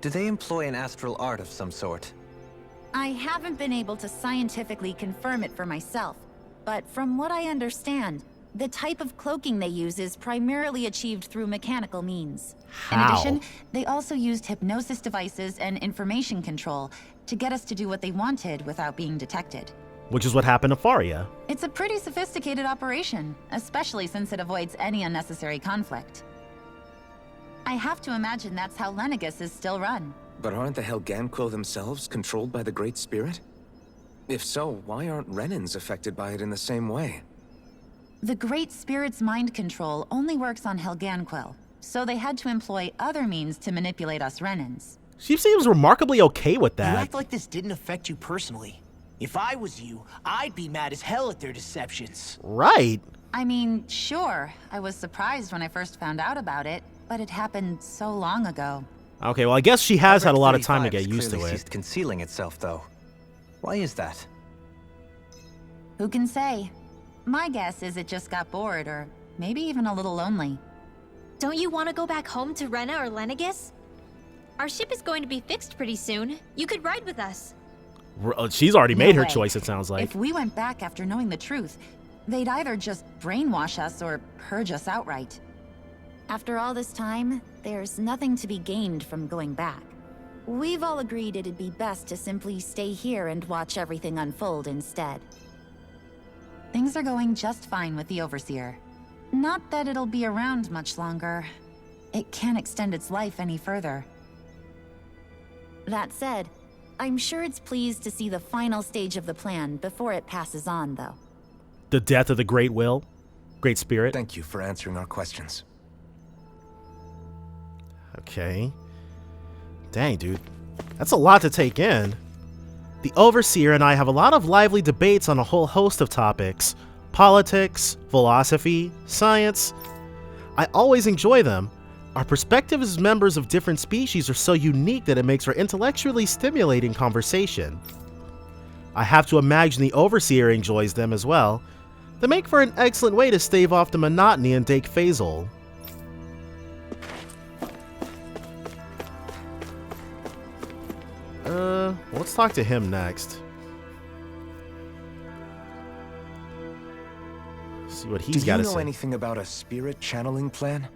Do they employ an astral art of some sort? I haven't been able to scientifically confirm it for myself, but from what I understand, the type of cloaking they use is primarily achieved through mechanical means. How? In addition, they also used hypnosis devices and information control to get us to do what they wanted without being detected. Which is what happened to Faria. It's a pretty sophisticated operation, especially since it avoids any unnecessary conflict. I have to imagine that's how Lenegis is still run. But aren't the Helganquil themselves controlled by the Great Spirit? If so, why aren't Renans affected by it in the same way? The Great Spirit's mind control only works on Helganquil, so they had to employ other means to manipulate us Renans. She seems remarkably okay with that. You act like this didn't affect you personally. If I was you, I'd be mad as hell at their deceptions. Right. I mean, sure, I was surprised when I first found out about it, but it happened so long ago. Okay, well, I guess she has had a lot of time to get used to Ceased it. concealing itself, though. Why is that? Who can say? My guess is it just got bored, or maybe even a little lonely. Don't you want to go back home to Rena or Lenegis? Our ship is going to be fixed pretty soon. You could ride with us. She's already made No her way. choice, it sounds like. If we went back after knowing the truth, they'd either just brainwash us or purge us outright. After all this time, there's nothing to be gained from going back. We've all agreed it'd be best to simply stay here and watch everything unfold instead. Things are going just fine with the Overseer. Not that it'll be around much longer. It can't extend its life any further. That said, I'm sure it's pleased to see the final stage of the plan before it passes on, though. The death of the Great Will? Great Spirit? Thank you for answering our questions. Okay. Dang, dude. That's a lot to take in. The Overseer and I have a lot of lively debates on a whole host of topics. Politics, philosophy, science. I always enjoy them. Our perspectives as members of different species are so unique that it makes for intellectually stimulating conversation. I have to imagine the Overseer enjoys them as well. They make for an excellent way to stave off the monotony in Deg Faisal. Let's talk to him next. See what he's got to say. Do you know anything about a spirit channeling plan?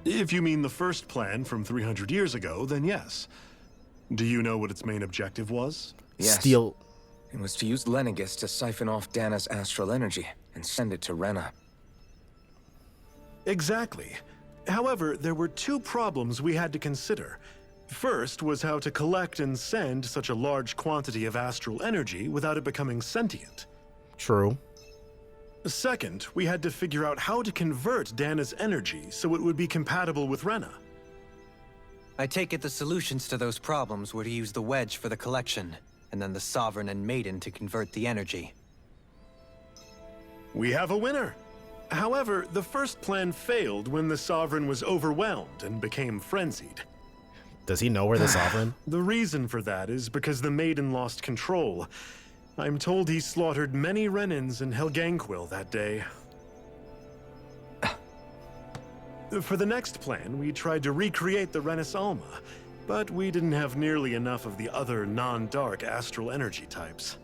If you mean the first plan from 300 years ago, then yes. Do you know what its main objective was? Yes. Steal. It was to use Lenegis to siphon off Dana's astral energy and send it to Rena. Exactly. However, there were two problems we had to consider. First was how to collect and send such a large quantity of astral energy without it becoming sentient. True. Second, we had to figure out how to convert Dana's energy so it would be compatible with Rena. I take it the solutions to those problems were to use the wedge for the collection, and then the Sovereign and Maiden to convert the energy. We have a winner. However, the first plan failed when the Sovereign was overwhelmed and became frenzied. Does he know we're the Sovereign? The reason for that is because the Maiden lost control. I'm told he slaughtered many Renans in Helganquil that day. For the next plan, we tried to recreate the Renis Alma, but we didn't have nearly enough of the other non-dark astral energy types.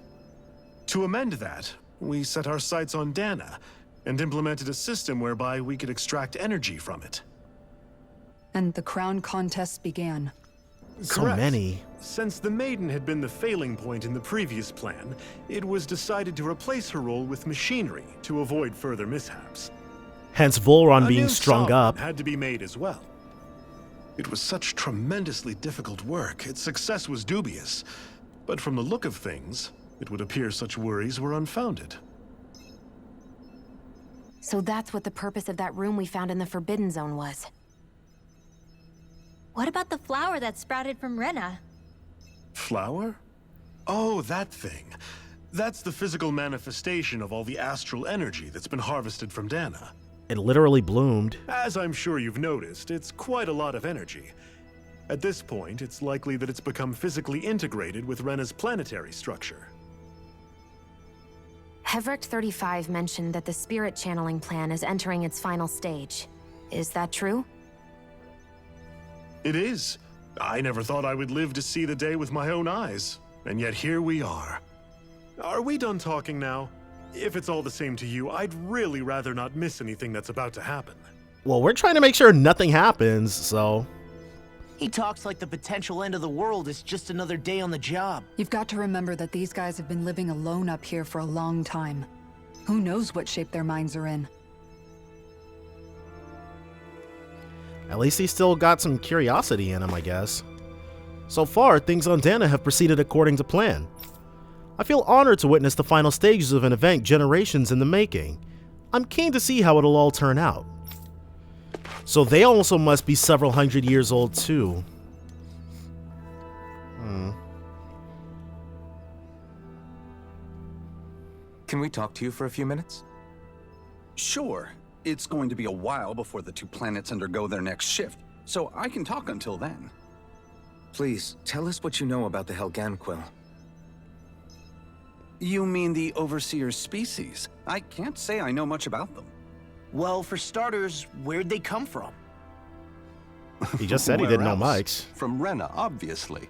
To amend that, we set our sights on Dana, and implemented a system whereby we could extract energy from it. And the crown contests began. So many. Since the Maiden had been the failing point in the previous plan, it was decided to replace her role with machinery to avoid further mishaps. Hence Volron A being new strung Sovereign up. had to be made as well. It was such tremendously difficult work, its success was dubious. But from the look of things, it would appear such worries were unfounded. So that's what the purpose of that room we found in the Forbidden Zone was. What about the flower that sprouted from Rena? Flower? Oh, that thing. That's the physical manifestation of all the astral energy that's been harvested from Dana. It literally bloomed. As I'm sure you've noticed, it's quite a lot of energy. At this point, it's likely that it's become physically integrated with Rena's planetary structure. Hevrecht 35 mentioned that the spirit channeling plan is entering its final stage. Is that true? It is. I never thought I would live to see the day with my own eyes, and yet here we are. Are we done talking now? If it's all the same to you, I'd really rather not miss anything that's about to happen. Well, we're trying to make sure nothing happens, so... He talks like the potential end of the world is just another day on the job. You've got to remember that these guys have been living alone up here for a long time. Who knows what shape their minds are in? At least he's still got some curiosity in him, I guess. So far, things on Dana have proceeded according to plan. I feel honored to witness the final stages of an event generations in the making. I'm keen to see how it'll all turn out. So they also must be several hundred years old too. Can we talk to you for a few minutes? Sure. It's going to be a while before the two planets undergo their next shift, so I can talk until then. Please, tell us what you know about the Helganquil. You mean the Overseer's species? I can't say I know much about them. Well, for starters, where'd they come from? He just said he didn't know much. From Rena, obviously.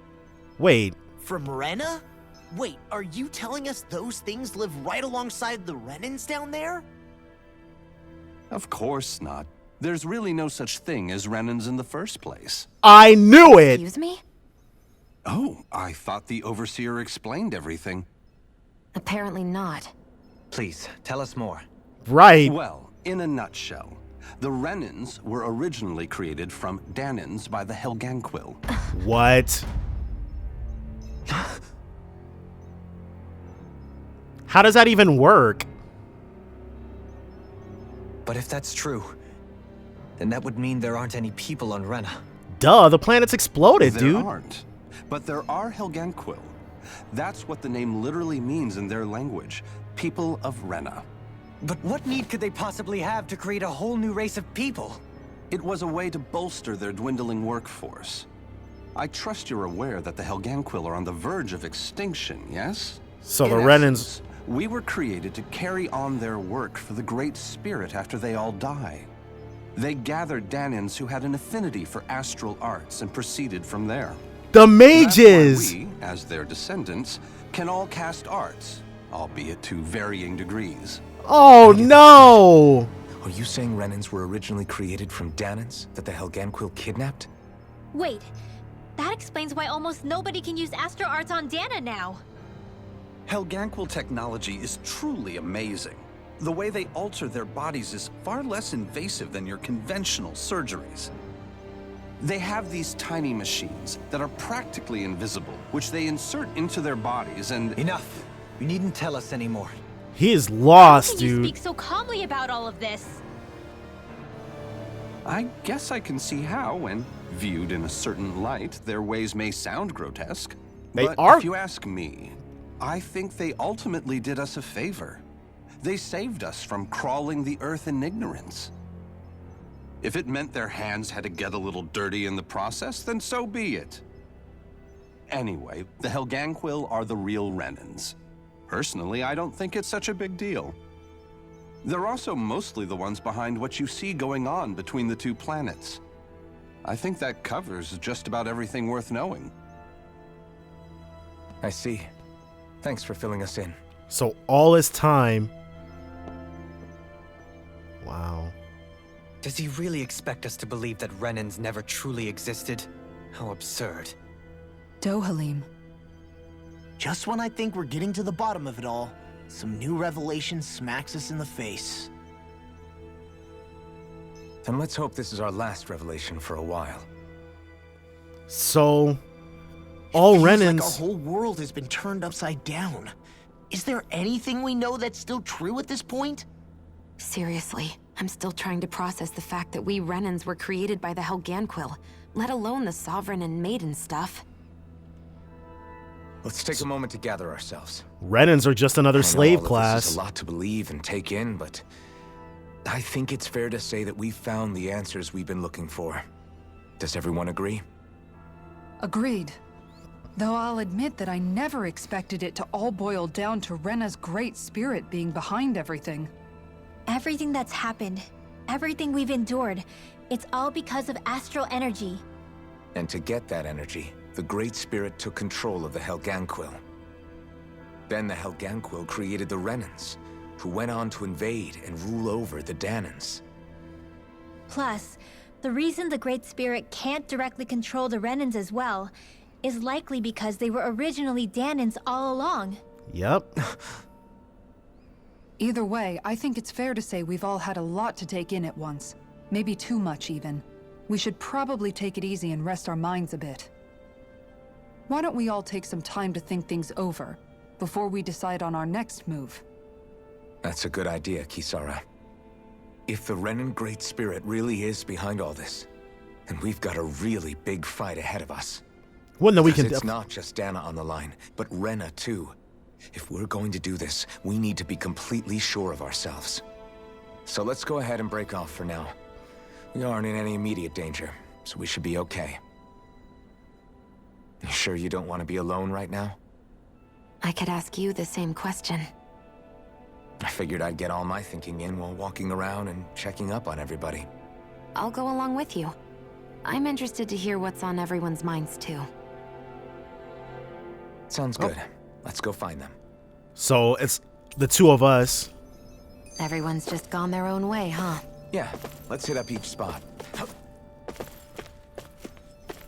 Wait. From Rena? Wait, are you telling us those things live right alongside the Renans down there? Of course not. There's really no such thing as Renans in the first place. I knew it! Excuse me? Oh, I thought the Overseer explained everything. Apparently not. Please, tell us more. Right. Well, in a nutshell, the Renans were originally created from Danans by the Helganquil. What? How does that even work? But if that's true, then that would mean there aren't any people on Rena. Duh, the planet's exploded, dude. There aren't. But there are Helganquil. That's what the name literally means in their language. People of Rena. But what need could they possibly have to create a whole new race of people? It was a way to bolster their dwindling workforce. I trust you're aware that the Helganquil are on the verge of extinction, yes? So the Renans... We were created to carry on their work for the Great Spirit after they all die. They gathered Danans who had an affinity for astral arts and proceeded from there. The mages! That's why we, as their descendants, can all cast arts, albeit to varying degrees. Oh no! Are you saying Renans were originally created from Danans that the Helganquil kidnapped? Wait, that explains why almost nobody can use astral arts on Dana now. Helganquil technology is truly amazing. The way they alter their bodies is far less invasive than your conventional surgeries. They have these tiny machines that are practically invisible, which they insert into their bodies and... Enough! You needn't tell us anymore. He is lost, How can you dude. speak so calmly about all of this? I guess I can see how, when viewed in a certain light, their ways may sound grotesque. They But are. if you ask me, I think they ultimately did us a favor. They saved us from crawling the earth in ignorance. If it meant their hands had to get a little dirty in the process, then so be it. Anyway, the Helganquil are the real Renans. Personally, I don't think it's such a big deal. They're also mostly the ones behind what you see going on between the two planets. I think that covers just about everything worth knowing. I see. Thanks for filling us in. So all this time. Wow. Does he really expect us to believe that Renans never truly existed? How absurd. Dohalim. Just when I think we're getting to the bottom of it all, some new revelation smacks us in the face. Then let's hope this is our last revelation for a while. So all Feels Renans. like our whole world has been turned upside down. Is there anything we know that's still true at this point? Seriously, I'm still trying to process the fact that we Renans were created by the Helganquil, let alone the Sovereign and Maiden stuff. Let's take a moment to gather ourselves. Renans are just another I know slave all of class. This is a lot to believe and take in, but I think it's fair to say that we've found the answers we've been looking for. Does everyone agree? Agreed. Though I'll admit that I never expected it to all boil down to Rena's great spirit being behind everything. Everything that's happened, everything we've endured, it's all because of astral energy. And to get that energy, the Great Spirit took control of the Helganquil. Then the Helganquil created the Renans, who went on to invade and rule over the Danans. Plus, the reason the Great Spirit can't directly control the Renans as well is likely because they were originally Danans all along. Yep. Either way, I think it's fair to say we've all had a lot to take in at once. Maybe too much, even. We should probably take it easy and rest our minds a bit. Why don't we all take some time to think things over, before we decide on our next move? That's a good idea, Kisara. If the Renan Great Spirit really is behind all this, then we've got a really big fight ahead of us. One that we Because can. it's not just Dana on the line, but Rena too. If we're going to do this, we need to be completely sure of ourselves. So let's go ahead and break off for now. We aren't in any immediate danger, so we should be okay. You sure you don't want to be alone right now? I could ask you the same question. I figured I'd get all my thinking in while walking around and checking up on everybody. I'll go along with you. I'm interested to hear what's on everyone's minds, too. Sounds good. Let's go find them. So it's the two of us. Everyone's just gone their own way, huh? Yeah, let's hit up each spot.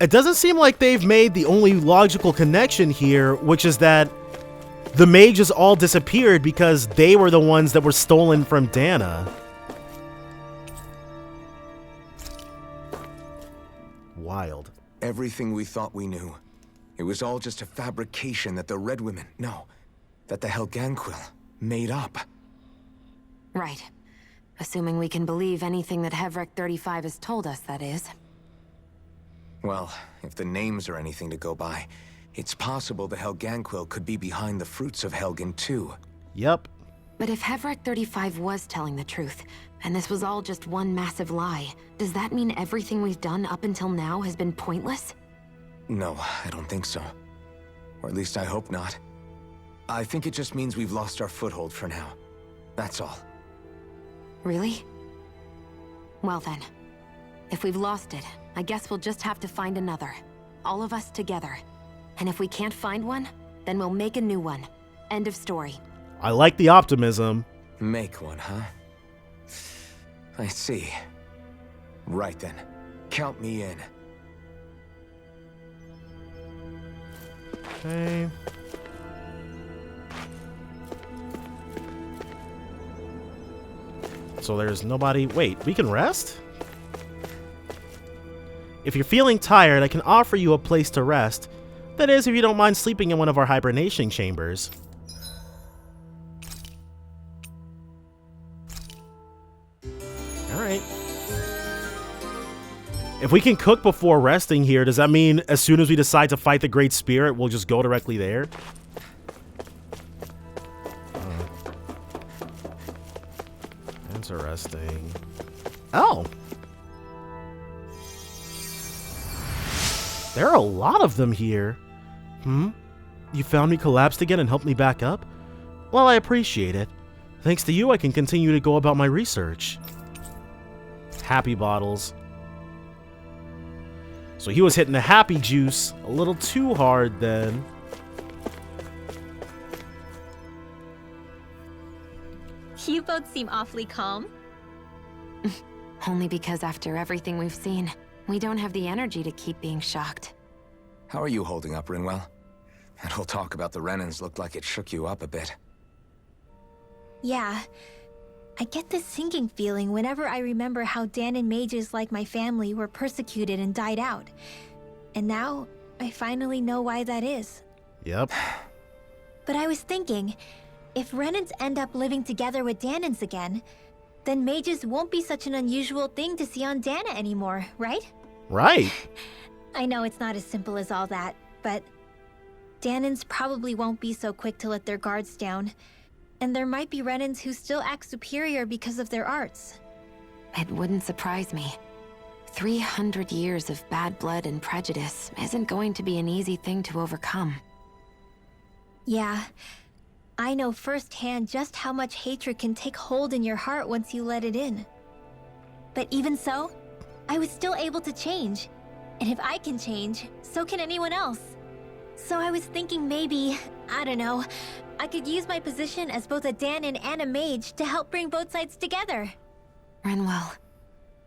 It doesn't seem like they've made the only logical connection here, which is that the mages all disappeared because they were the ones that were stolen from Dana. Wild. Everything we thought we knew. It was all just a fabrication that the Red Women, that the Helganquil made up. Right. Assuming we can believe anything that Hevrek 35 has told us, that is. Well, if the names are anything to go by, it's possible the Helganquil could be behind the fruits of Helgen too. Yep. But if Hevrek 35 was telling the truth, and this was all just one massive lie, does that mean everything we've done up until now has been pointless? No, I don't think so. Or at least I hope not. I think it just means we've lost our foothold for now. That's all. Really? Well then, if we've lost it, I guess we'll just have to find another. All of us together. And if we can't find one, then we'll make a new one. End of story. I like the optimism. Make one, huh? I see. Right then. Count me in. Okay. So there's nobody. Wait, we can rest? If you're feeling tired, I can offer you a place to rest. That is, if you don't mind sleeping in one of our hibernation chambers. Alright. If we can cook before resting here, does that mean as soon as we decide to fight the Great Spirit, we'll just go directly there? Interesting. Oh. There are a lot of them here. You found me collapsed again and helped me back up? Well, I appreciate it. Thanks to you, I can continue to go about my research. Happy bottles. So he was hitting the happy juice a little too hard then. You both seem awfully calm. Only because after everything we've seen, we don't have the energy to keep being shocked. How are you holding up, Rinwell? That whole talk about the Renans looked like it shook you up a bit. Yeah. I get this sinking feeling whenever I remember how Danon mages like my family were persecuted and died out. And now, I finally know why that is. Yep. But I was thinking, if Renans end up living together with Danons again, then mages won't be such an unusual thing to see on Dana anymore, right? Right. I know it's not as simple as all that, but Danons probably won't be so quick to let their guards down. And there might be Renans who still act superior because of their arts. It wouldn't surprise me. 300 years of bad blood and prejudice isn't going to be an easy thing to overcome. Yeah. I know firsthand just how much hatred can take hold in your heart once you let it in. But even so, I was still able to change. And if I can change, so can anyone else. So I was thinking maybe, I don't know, I could use my position as both a Danon and a mage to help bring both sides together. Rinwell.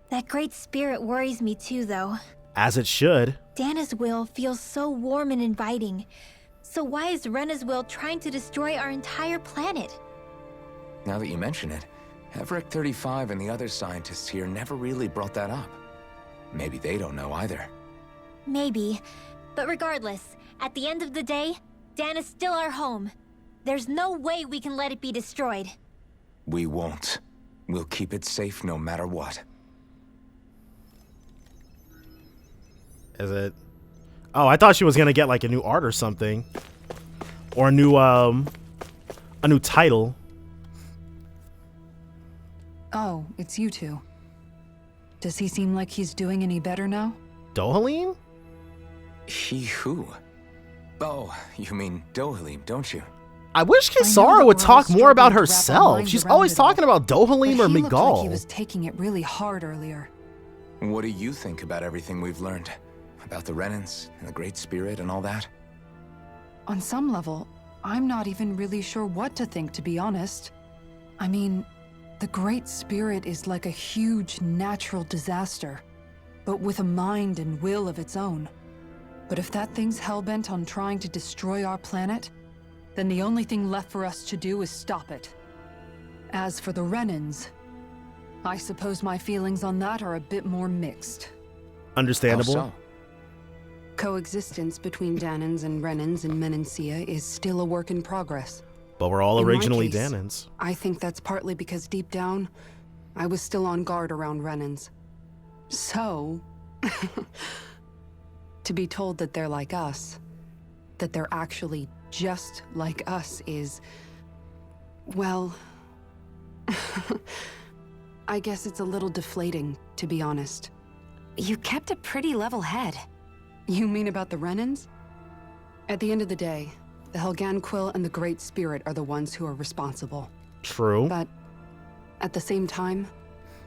That great spirit worries me too, though. As it should. Dana's will feels so warm and inviting. So why is Rena's will trying to destroy our entire planet? Now that you mention it, Everett 35 and the other scientists here never really brought that up. Maybe they don't know either. Maybe. But regardless, at the end of the day, Dana's still our home. There's no way we can let it be destroyed. We won't. We'll keep it safe no matter what. Is it? Oh, I thought she was gonna get like a new art or something. Or a new title. Oh, it's you two. Does he seem like he's doing any better now? Dohalim? He who? Oh, you mean Dohalim, don't you? I wish Kisara would talk more about herself. She's always talking about Dohalim or Miguel. Like he was taking it really hard earlier. What do you think about everything we've learned? About the Renans and the Great Spirit and all that? On some level, I'm not even really sure what to think, to be honest. I mean, the Great Spirit is like a huge natural disaster, but with a mind and will of its own. But if that thing's hellbent on trying to destroy our planet, then the only thing left for us to do is stop it. As for the Renans, I suppose my feelings on that are a bit more mixed. Understandable. How so? Coexistence between Danons and Renans in Menancia is still a work in progress. But we're all In my originally case, Danons. I think that's partly because deep down, I was still on guard around Renans. So, to be told that they're like us, that they're actually just like us is, well, I guess it's a little deflating, to be honest. You kept a pretty level head. You mean about the Renans? At the end of the day, the Helganquil and the Great Spirit are the ones who are responsible. True. But at the same time,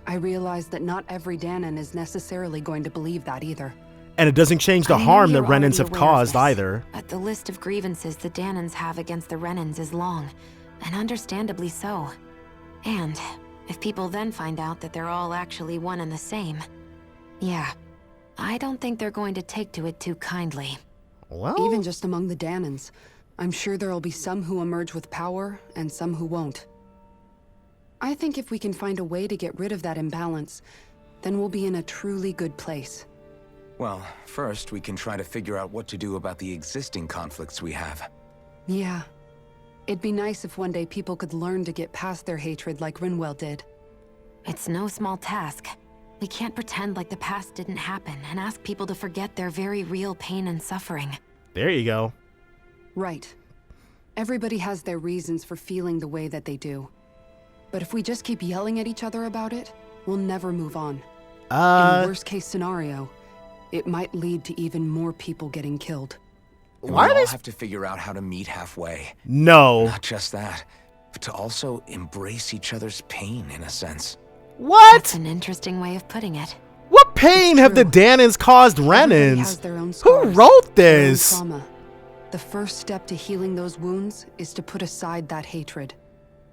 I realize that not every Danon is necessarily going to believe that either. And it doesn't change the I know harm that you're Renans already have aware of caused this, either. But the list of grievances the Danons have against the Renans is long, and understandably so. And if people then find out that they're all actually one and the same, yeah, I don't think they're going to take to it too kindly. Well, even just among the Danons, I'm sure there'll be some who emerge with power and some who won't. I think if we can find a way to get rid of that imbalance, then we'll be in a truly good place. Well, first we can try to figure out what to do about the existing conflicts we have. Yeah. It'd be nice if one day people could learn to get past their hatred like Rinwell did. It's no small task. We can't pretend like the past didn't happen and ask people to forget their very real pain and suffering. There you go. Right. Everybody has their reasons for feeling the way that they do. But if we just keep yelling at each other about it, we'll never move on. In the worst case scenario, it might lead to even more people getting killed. Why do we all have to figure out how to meet halfway? No. Not just that, but to also embrace each other's pain in a sense. What? That's an interesting way of putting it. What pain have the Danans caused Everybody has Renans? their own Who scars, wrote their own this? trauma. The first step to healing those wounds is to put aside that hatred.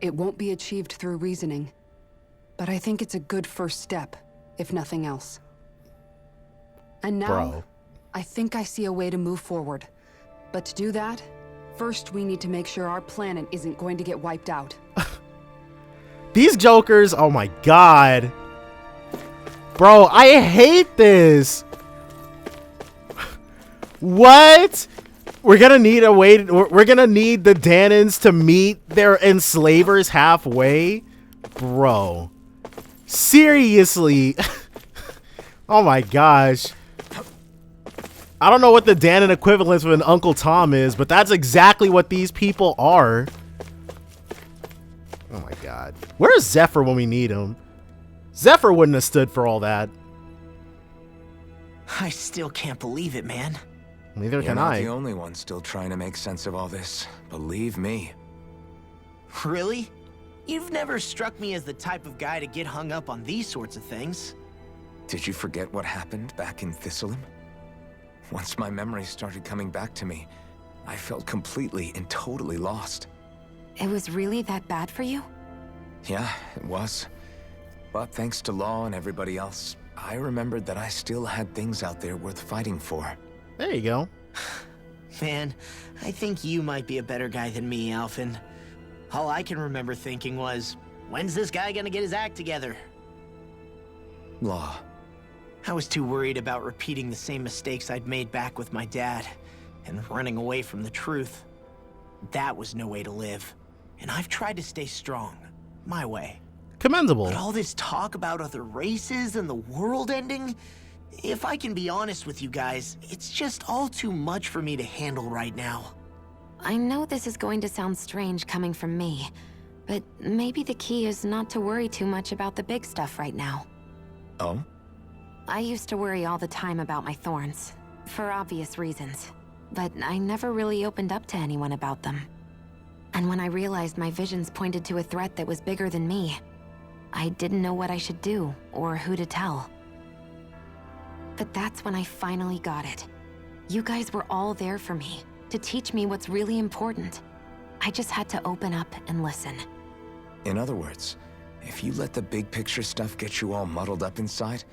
It won't be achieved through reasoning. But I think it's a good first step, if nothing else. And now, Bro. I think I see a way to move forward. But to do that, first we need to make sure our planet isn't going to get wiped out. These jokers, oh my god. Bro, I hate this. What? We're gonna need a way, we're gonna need the Danans to meet their enslavers halfway? Bro. Seriously. Oh my gosh. I don't know what the Danan equivalent of an Uncle Tom is, but that's exactly what these people are. Oh my god. Where's Zephyr when we need him? Zephyr wouldn't have stood for all that. I still can't believe it, man. Neither You're can not I. the only one still trying to make sense of all this. Believe me. Really? You've never struck me as the type of guy to get hung up on these sorts of things. Did you forget what happened back in Thistleum? Once my memories started coming back to me, I felt completely and totally lost. It was really that bad for you? Yeah, it was. But thanks to Law and everybody else, I remembered that I still had things out there worth fighting for. There you go. Man, I think you might be a better guy than me, Alphen. All I can remember thinking was, when's this guy gonna get his act together? Law. I was too worried about repeating the same mistakes I'd made back with my dad, and running away from the truth. That was no way to live, and I've tried to stay strong, my way. Commendable. But all this talk about other races and the world ending, if I can be honest with you guys, it's just all too much for me to handle right now. I know this is going to sound strange coming from me, but maybe the key is not to worry too much about the big stuff right now. Oh? I used to worry all the time about my thorns, for obvious reasons, but I never really opened up to anyone about them. And when I realized my visions pointed to a threat that was bigger than me, I didn't know what I should do or who to tell. But that's when I finally got it. You guys were all there for me, to teach me what's really important. I just had to open up and listen. In other words, if you let the big picture stuff get you all muddled up inside,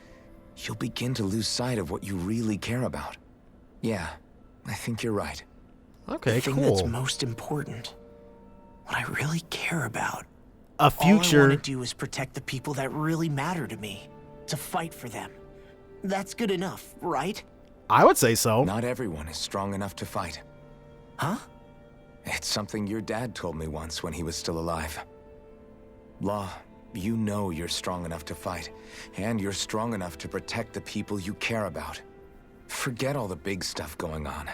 you'll begin to lose sight of what you really care about. Yeah, I think you're right. Okay, the thing cool. that's most important, what I really care about. A future. All I want to do is protect the people that really matter to me, to fight for them. That's good enough, right? I would say so. Not everyone is strong enough to fight. Huh? It's something your dad told me once when he was still alive. Law, you know you're strong enough to fight, and you're strong enough to protect the people you care about. Forget all the big stuff going on.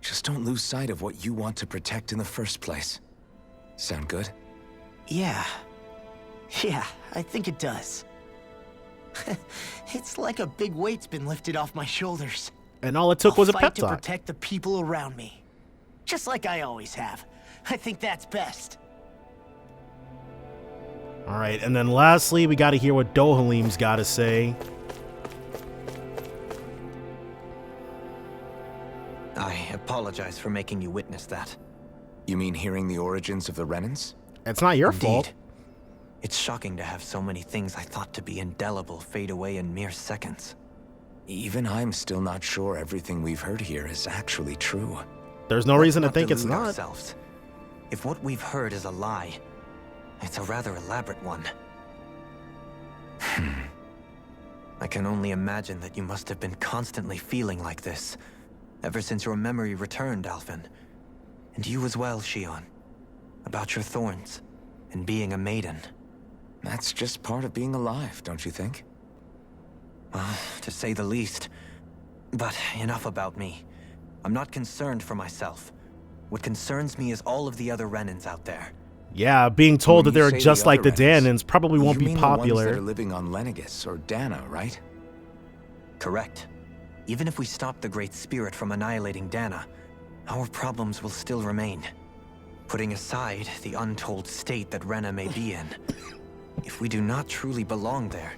Just don't lose sight of what you want to protect in the first place. Sound good? Yeah. Yeah, I think it does. It's like a big weight's been lifted off my shoulders. And all it took was a I'll pep fight to talk. protect the people around me. Just like I always have. I think that's best. All right, and then lastly, we got to hear what Dohalim's got to say. I apologize for making you witness that. You mean hearing the origins of the Renans? It's not your Indeed. fault. It's shocking to have so many things I thought to be indelible fade away in mere seconds. Even I'm still not sure everything we've heard here is actually true. There's no reason to Let's think it's delude not. ourselves. If what we've heard is a lie, it's a rather elaborate one. I can only imagine that you must have been constantly feeling like this, ever since your memory returned, Alphen. And you as well, Shion. About your thorns, and being a maiden. That's just part of being alive, don't you think? Well, to say the least. But enough about me. I'm not concerned for myself. What concerns me is all of the other Renans out there. Yeah, being told that they're just like the Renans, Danans probably won't be The ones popular. that are living on Lenegis or Dana, right? Correct. Even if we stop the Great Spirit from annihilating Dana, our problems will still remain. Putting aside the untold state that Rena may be in, if we do not truly belong there,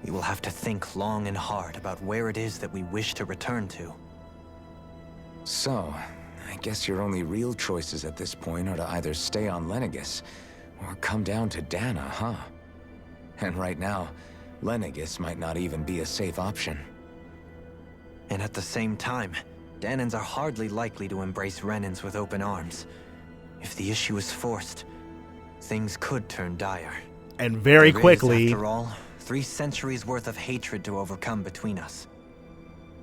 we will have to think long and hard about where it is that we wish to return to. So, I guess your only real choices at this point are to either stay on Lenegis or come down to Dana, huh? And right now, Lenegis might not even be a safe option. And at the same time, Danans are hardly likely to embrace Renans with open arms. If the issue is forced, things could turn dire. And very There is, quickly. after all, 3 centuries worth of hatred to overcome between us.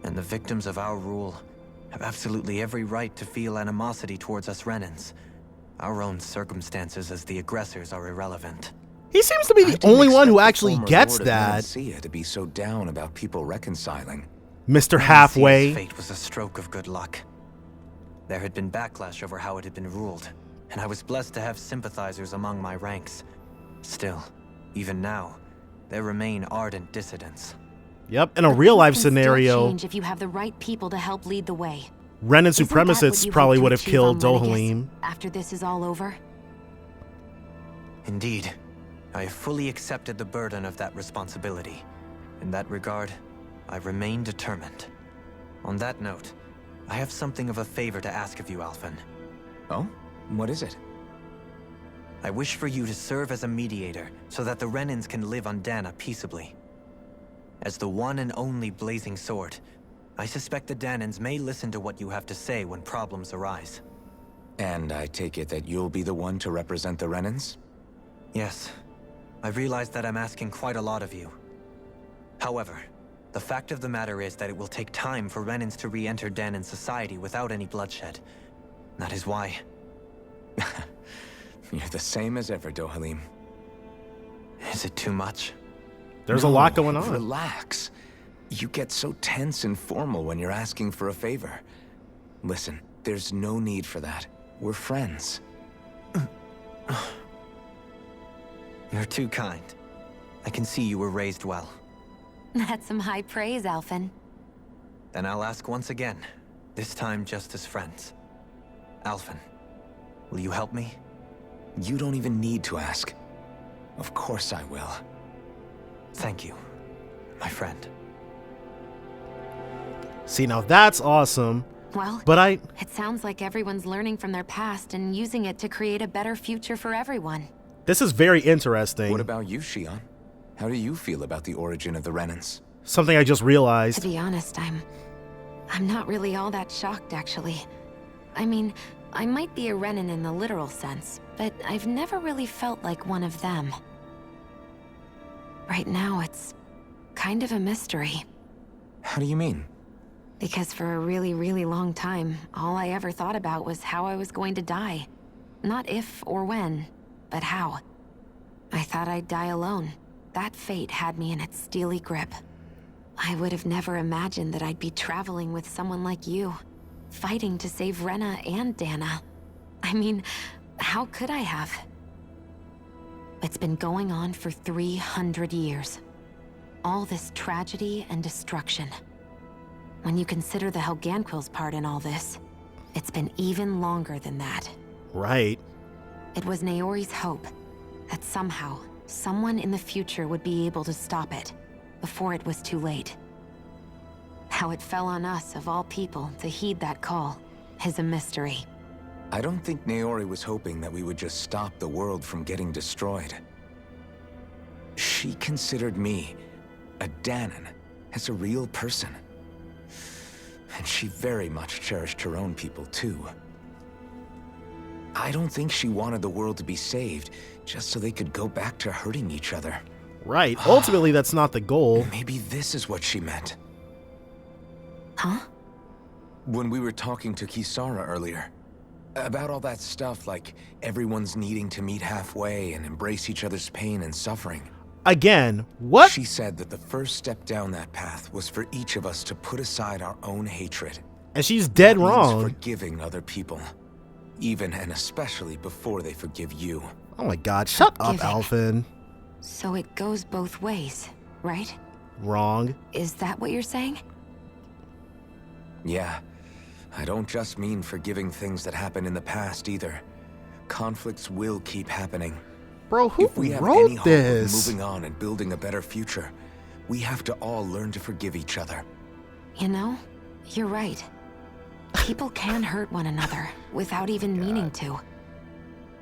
And the victims of our rule have absolutely every right to feel animosity towards us Renans. Our own circumstances as the aggressors are irrelevant. He seems to be the only one who actually gets that. To be so down about people reconciling. Mr. Rena's Halfway. fate was a stroke of good luck. There had been backlash over how it had been ruled, and I was blessed to have sympathizers among my ranks. Still, even now, there remain ardent dissidents. Yep, in a real-life Things can still scenario, change if you have the right people to help lead the way. Renan Isn't that what supremacists you probably hope to would have achieve killed on Lenegis Dohalim. after this is all over? Indeed, I have fully accepted the burden of that responsibility. In that regard, I remain determined. On that note, I have something of a favor to ask of you, Alphen. Oh? What is it? I wish for you to serve as a mediator so that the Renans can live on Dana peaceably. As the one and only Blazing Sword, I suspect the Danans may listen to what you have to say when problems arise. And I take it that you'll be the one to represent the Renans? Yes. I realize that I'm asking quite a lot of you. However, the fact of the matter is that it will take time for Renans to re-enter Danan society without any bloodshed. That is why... You're the same as ever, Dohalim. Is it too much? There's a lot going on. Relax. You get so tense and formal when you're asking for a favor. Listen, there's no need for that. We're friends. You're too kind. I can see you were raised well. That's some high praise, Alphen. Then I'll ask once again, this time just as friends. Alphen, will you help me? You don't even need to ask. Of course I will. Thank you, my friend. See, now that's awesome. Well, But it sounds like everyone's learning from their past and using it to create a better future for everyone. this is very interesting. What about you, Shion? How do you feel about the origin of the Renans? Something I just To realized. be honest, I'm not really all that shocked, actually. I mean, I might be a Renan in the literal sense, but I've never really felt like one of them. Right now, it's kind of a mystery. How do you mean? Because for a really, really long time, all I ever thought about was how I was going to die. Not if or when, but how. I thought I'd die alone. That fate had me in its steely grip. I would have never imagined that I'd be traveling with someone like you, fighting to save Rena and Dana. I mean, how could I have? It's been going on for 300 years. All this tragedy and destruction. When you consider the Helganquil's part in all this, it's been even longer than that. Right. It was Naori's hope that somehow, someone in the future would be able to stop it before it was too late. How it fell on us, of all people, to heed that call is a mystery. I don't think Naori was hoping that we would just stop the world from getting destroyed. She considered me, a Danan, as a real person. And she very much cherished her own people, too. I don't think she wanted the world to be saved just so they could go back to hurting each other. Right. Ultimately, that's not the goal. Maybe this is what she meant. Huh? When we were talking to Kisara earlier, About all that stuff, like everyone's needing to meet halfway and embrace each other's pain and suffering. Again, what? She said that the first step down that path was for each of us to put aside our own hatred. And she's dead That means wrong. forgiving other people, even and especially before they forgive you. Oh my god, shut up, Alphen. So it goes both ways, right? Wrong. Is that what you're saying? Yeah. I don't just mean forgiving things that happened in the past either. Conflicts will keep happening. Bro, who if we have wrote any hope this? of moving on and building a better future, we have to all learn to forgive each other. You know, you're right. People can hurt one another without even meaning to.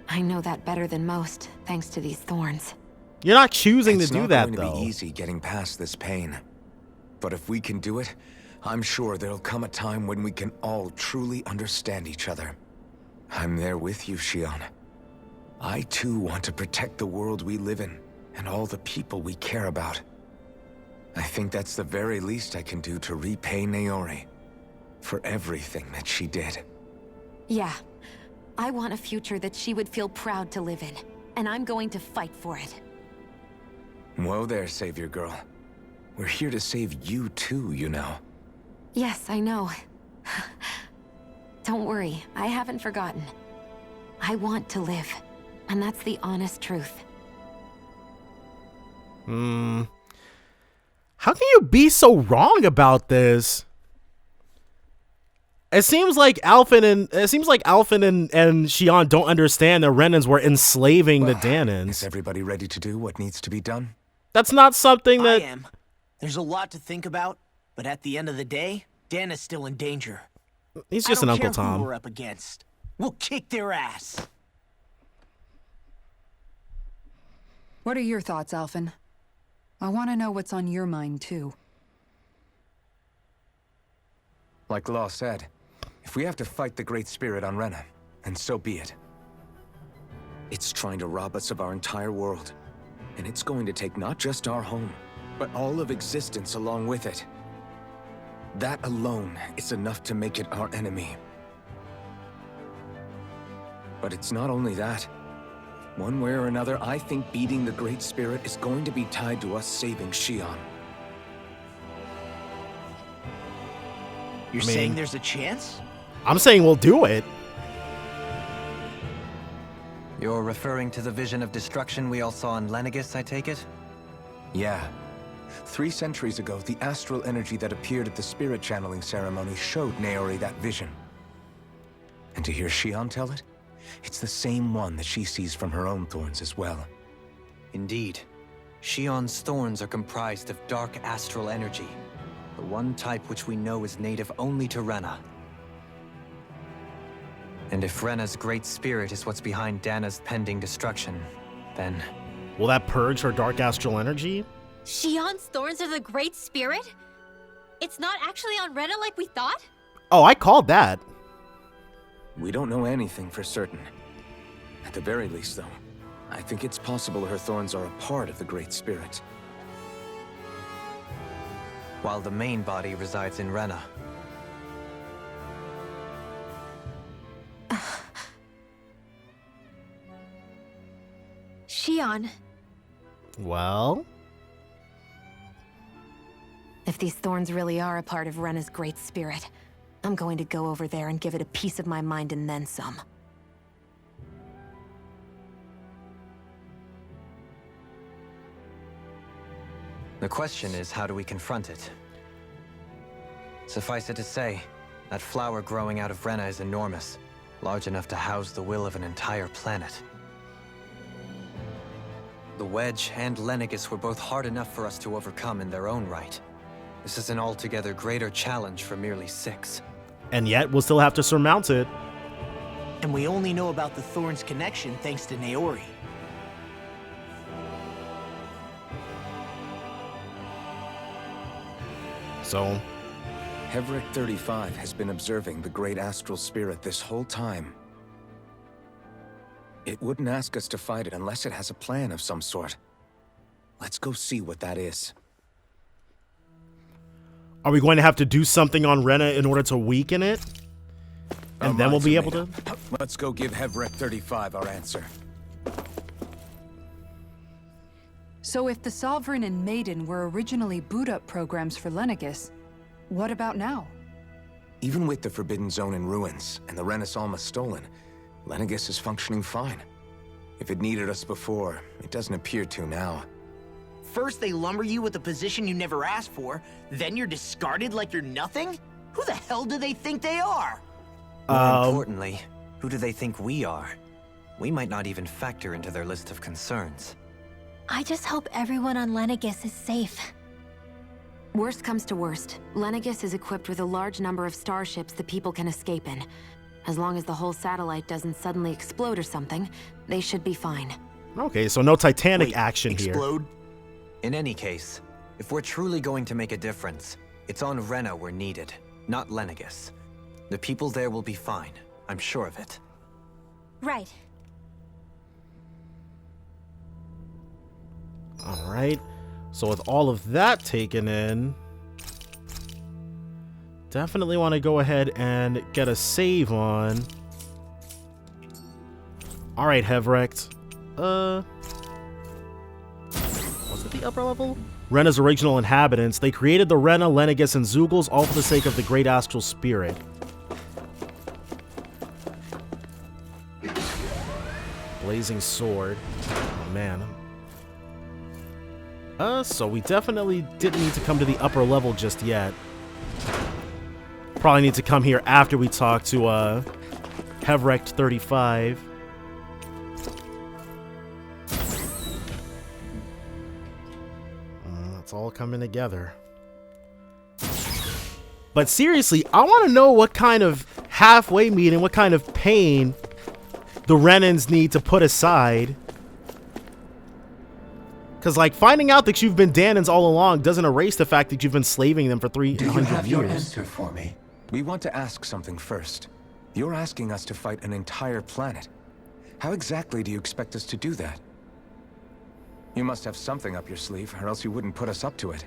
I know that better than most, thanks to these thorns. You're not choosing to do that, It's not though. going to be easy getting past this pain. But if we can do it, I'm sure there'll come a time when we can all truly understand each other. I'm there with you, Shion. I too want to protect the world we live in, and all the people we care about. I think that's the very least I can do to repay Naori for everything that she did. Yeah. I want a future that she would feel proud to live in, and I'm going to fight for it. Whoa there, Savior Girl. We're here to save you too, you know. Yes, I know. Don't worry, I haven't forgotten. I want to live, and that's the honest truth. How can you be so wrong about this? It seems like Alphen and Shion don't understand that Renans were enslaving the Danans. Is everybody ready to do what needs to be done? That's not something that I am. There's a lot to think about, but at the end of the day, Dan is still in danger. He's just an Uncle I don't care Tom. who we're up against. We'll kick their ass. What are your thoughts, Alphen? I want to know what's on your mind, too. Like Law said, if we have to fight the Great Spirit on Rena, then so be it. It's trying to rob us of our entire world. And it's going to take not just our home, but all of existence along with it. That alone is enough to make it our enemy. But it's not only that. One way or another, I think beating the Great Spirit is going to be tied to us saving Shion. You're saying there's a chance? I'm saying we'll do it. You're referring to the vision of destruction we all saw in Lenegis, I take it? Yeah. 3 centuries ago, the astral energy that appeared at the spirit channeling ceremony showed Naori that vision. And to hear Shion tell it, it's the same one that she sees from her own thorns as well. Indeed. Shion's thorns are comprised of dark astral energy, the one type which we know is native only to Rena. And if Rena's great spirit is what's behind Dana's pending destruction, then... Will that purge her dark astral energy? Shion's thorns are the Great Spirit? It's not actually on Rena like we thought? Oh, I called that. We don't know anything for certain. At the very least, though, I think it's possible her thorns are a part of the Great Spirit. While the main body resides in Rena. Shion. Well? If these thorns really are a part of Rena's great spirit, I'm going to go over there and give it a piece of my mind and then some. The question is, how do we confront it? Suffice it to say, that flower growing out of Rena is enormous, large enough to house the will of an entire planet. The Wedge and Lenegis were both hard enough for us to overcome in their own right. This is an altogether greater challenge for merely 6. And yet, we'll still have to surmount it. And we only know about the Thorns connection thanks to Naori. So? Hevric 35 has been observing the Great Astral Spirit this whole time. It wouldn't ask us to fight it unless it has a plan of some sort. Let's go see what that is. Are we going to have to do something on Rena in order to weaken it? And then we'll be able to... Let's go give Hevrek 35 our answer. So if the Sovereign and Maiden were originally boot-up programs for Lenegis, what about now? Even with the Forbidden Zone in ruins and the Rena Alma stolen, Lenegis is functioning fine. If it needed us before, it doesn't appear to now. First they lumber you with a position you never asked for, then you're discarded like you're nothing? Who the hell do they think they are? More importantly, who do they think we are? We might not even factor into their list of concerns. I just hope everyone on Lenegis is safe. Worst comes to worst, Lenegis is equipped with a large number of starships the people can escape in. As long as the whole satellite doesn't suddenly explode or something, they should be fine. Okay, so no Titanic action explode? In any case, if we're truly going to make a difference, it's on Rena we're needed, not Lenegis. The people there will be fine, I'm sure of it. Right. Alright, so with all of that taken in, definitely want to go ahead and get a save on. Alright, Hevrek. Was it the upper level? Rena's original inhabitants. They created the Rena, Lenegis, and Zeugles all for the sake of the great astral spirit. Blazing sword. Oh, man. So we definitely didn't need to come to the upper level just yet. Probably need to come here after we talk to, Hevrek 35. It's all coming together. But seriously, I want to know what kind of halfway meeting, what kind of pain the Renans need to put aside. Because, like, finding out that you've been Danans all along doesn't erase the fact that you've been slaving them for 300 years. Do you have your answer for me? We want to ask something first. You're asking us to fight an entire planet. How exactly do you expect us to do that? You must have something up your sleeve, or else you wouldn't put us up to it.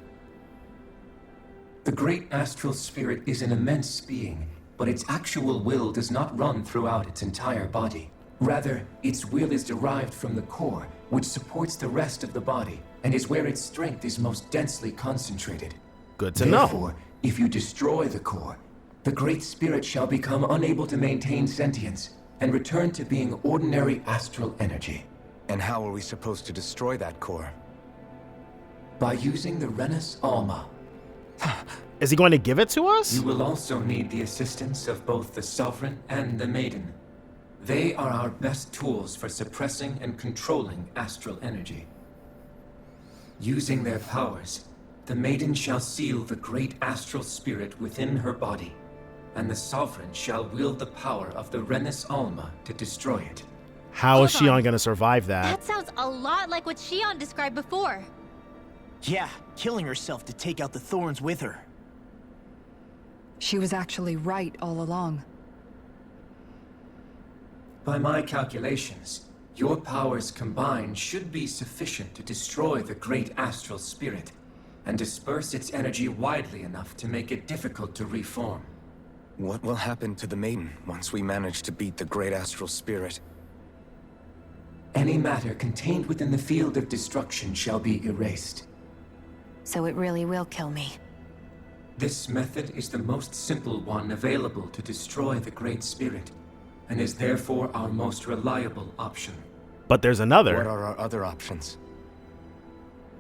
The great astral spirit is an immense being, but its actual will does not run throughout its entire body. Rather, its will is derived from the core, which supports the rest of the body, and is where its strength is most densely concentrated. Good to know. Therefore, if you destroy the core, the Great Spirit shall become unable to maintain sentience, and return to being ordinary astral energy. And how are we supposed to destroy that core? By using the Rena Alma. Is he going to give it to us? You will also need the assistance of both the Sovereign and the Maiden. They are our best tools for suppressing and controlling astral energy. Using their powers, the Maiden shall seal the great astral spirit within her body, and the Sovereign shall wield the power of the Rena Alma to destroy it. How is Shion going to survive that? That sounds a lot like what Shion described before. Yeah, killing herself to take out the thorns with her. She was actually right all along. By my calculations, your powers combined should be sufficient to destroy the great astral spirit, and disperse its energy widely enough to make it difficult to reform. What will happen to the Maiden once we manage to beat the great astral spirit? Any matter contained within the field of destruction shall be erased. So it really will kill me. This method is the most simple one available to destroy the Great Spirit, and is therefore our most reliable option. But there's another. What are our other options?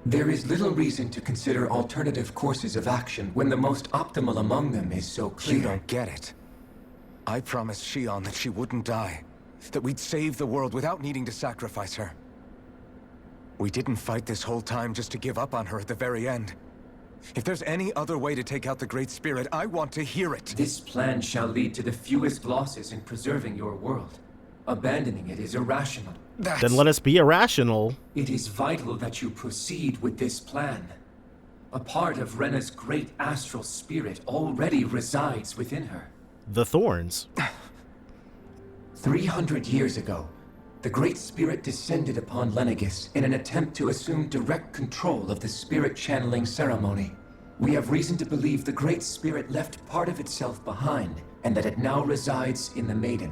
There is little reason to consider alternative courses of action when the most optimal among them is so clear. You don't get it. I promised Shion that she wouldn't die, that we'd save the world without needing to sacrifice her. We didn't fight this whole time just to give up on her at the very end. If there's any other way to take out the Great Spirit, I want to hear it. This plan shall lead to the fewest losses in preserving your world. Abandoning it is irrational. Then let us be irrational. It is vital that you proceed with this plan. A part of Rena's great astral spirit already resides within her. The thorns. 300 years ago, the Great Spirit descended upon Lenegis in an attempt to assume direct control of the spirit channeling ceremony. We have reason to believe the Great Spirit left part of itself behind and that it now resides in the Maiden.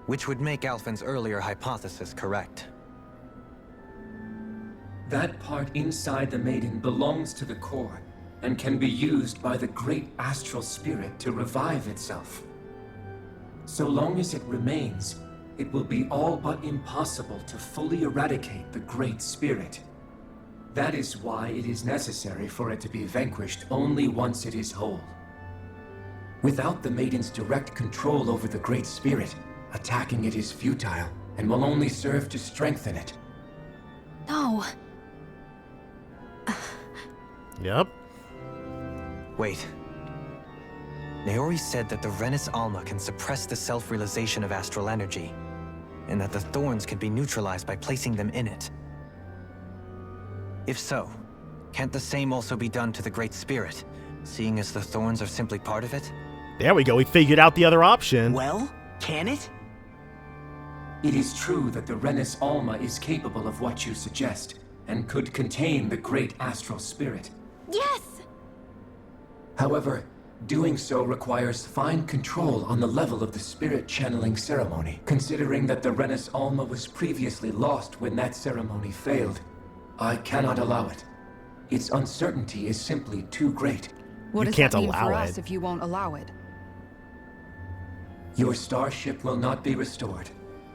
Which would make Alphen's earlier hypothesis correct. That part inside the Maiden belongs to the core, and can be used by the great astral spirit to revive itself. So long as it remains, it will be all but impossible to fully eradicate the great spirit. That is why it is necessary for it to be vanquished only once it is whole. Without the Maiden's direct control over the great spirit, attacking it is futile and will only serve to strengthen it. No. Yep. Wait. Naori said that the Rena's Alma can suppress the self-realization of astral energy, and that the thorns could be neutralized by placing them in it. If so, can't the same also be done to the Great Spirit, seeing as the thorns are simply part of it? There we go, we figured out the other option. Well, can it? It is true that the Rena's Alma is capable of what you suggest, and could contain the great astral spirit. Yes! However, doing so requires fine control on the level of the spirit channeling ceremony. Considering that the Rena's Alma was previously lost when that ceremony failed, I cannot allow it. Its uncertainty is simply too great. What does that mean for us if you won't allow it? Your starship will not be restored,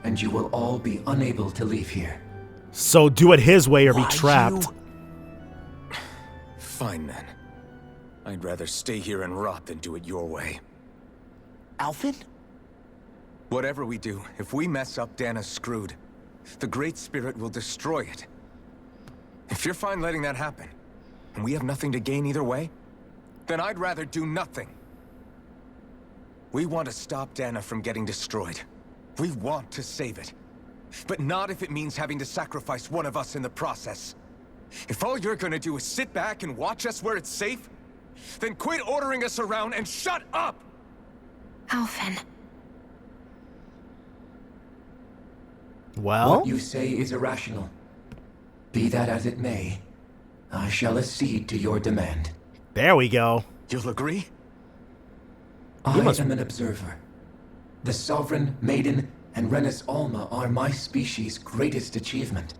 and you will all be unable to leave here. So do it his way or be trapped. Fine then. I'd rather stay here and rot than do it your way. Alphen? Whatever we do, if we mess up, Dana's screwed. The Great Spirit will destroy it. If you're fine letting that happen, and we have nothing to gain either way, then I'd rather do nothing. We want to stop Dana from getting destroyed. We want to save it. But not if it means having to sacrifice one of us in the process. If all you're gonna do is sit back and watch us where it's safe, then quit ordering us around and shut up! Alphen. Well? What you say is irrational. Be that as it may, I shall accede to your demand. There we go. You'll agree? I am an observer. The Sovereign, Maiden, and Rena's Alma are my species' greatest achievement.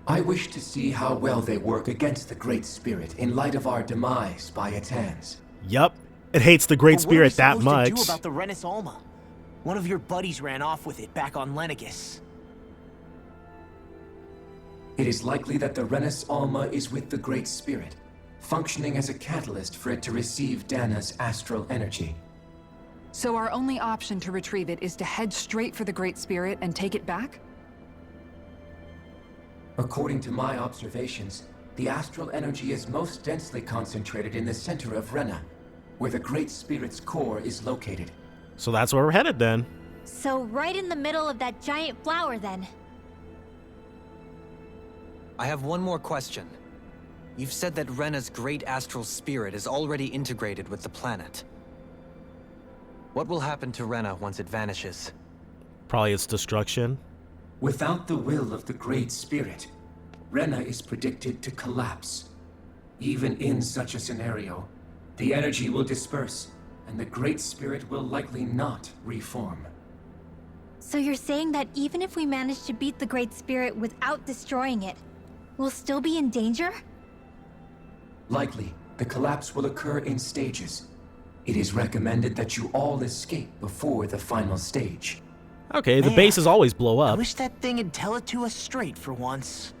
I wish to see how well they work against the Great Spirit in light of our demise by its hands. Yup. It hates the Great Spirit that much. What are we supposed to do about the Rena's Alma? One of your buddies ran off with it back on Lenegis. It is likely that the Rena's Alma is with the Great Spirit, functioning as a catalyst for it to receive Dana's astral energy. So our only option to retrieve it is to head straight for the Great Spirit and take it back? According to my observations, the astral energy is most densely concentrated in the center of Rena, where the Great Spirit's core is located. So that's where we're headed then. So right in the middle of that giant flower then. I have one more question. You've said that Rena's great astral spirit is already integrated with the planet. What will happen to Rena once it vanishes? Probably its destruction. Without the will of the Great Spirit, Rena is predicted to collapse. Even in such a scenario, the energy will disperse, and the Great Spirit will likely not reform. So you're saying that even if we manage to beat the Great Spirit without destroying it, we'll still be in danger? Likely, the collapse will occur in stages. It is recommended that you all escape before the final stage. Okay, the bases always blow up. I wish that thing would tell it to us straight for once.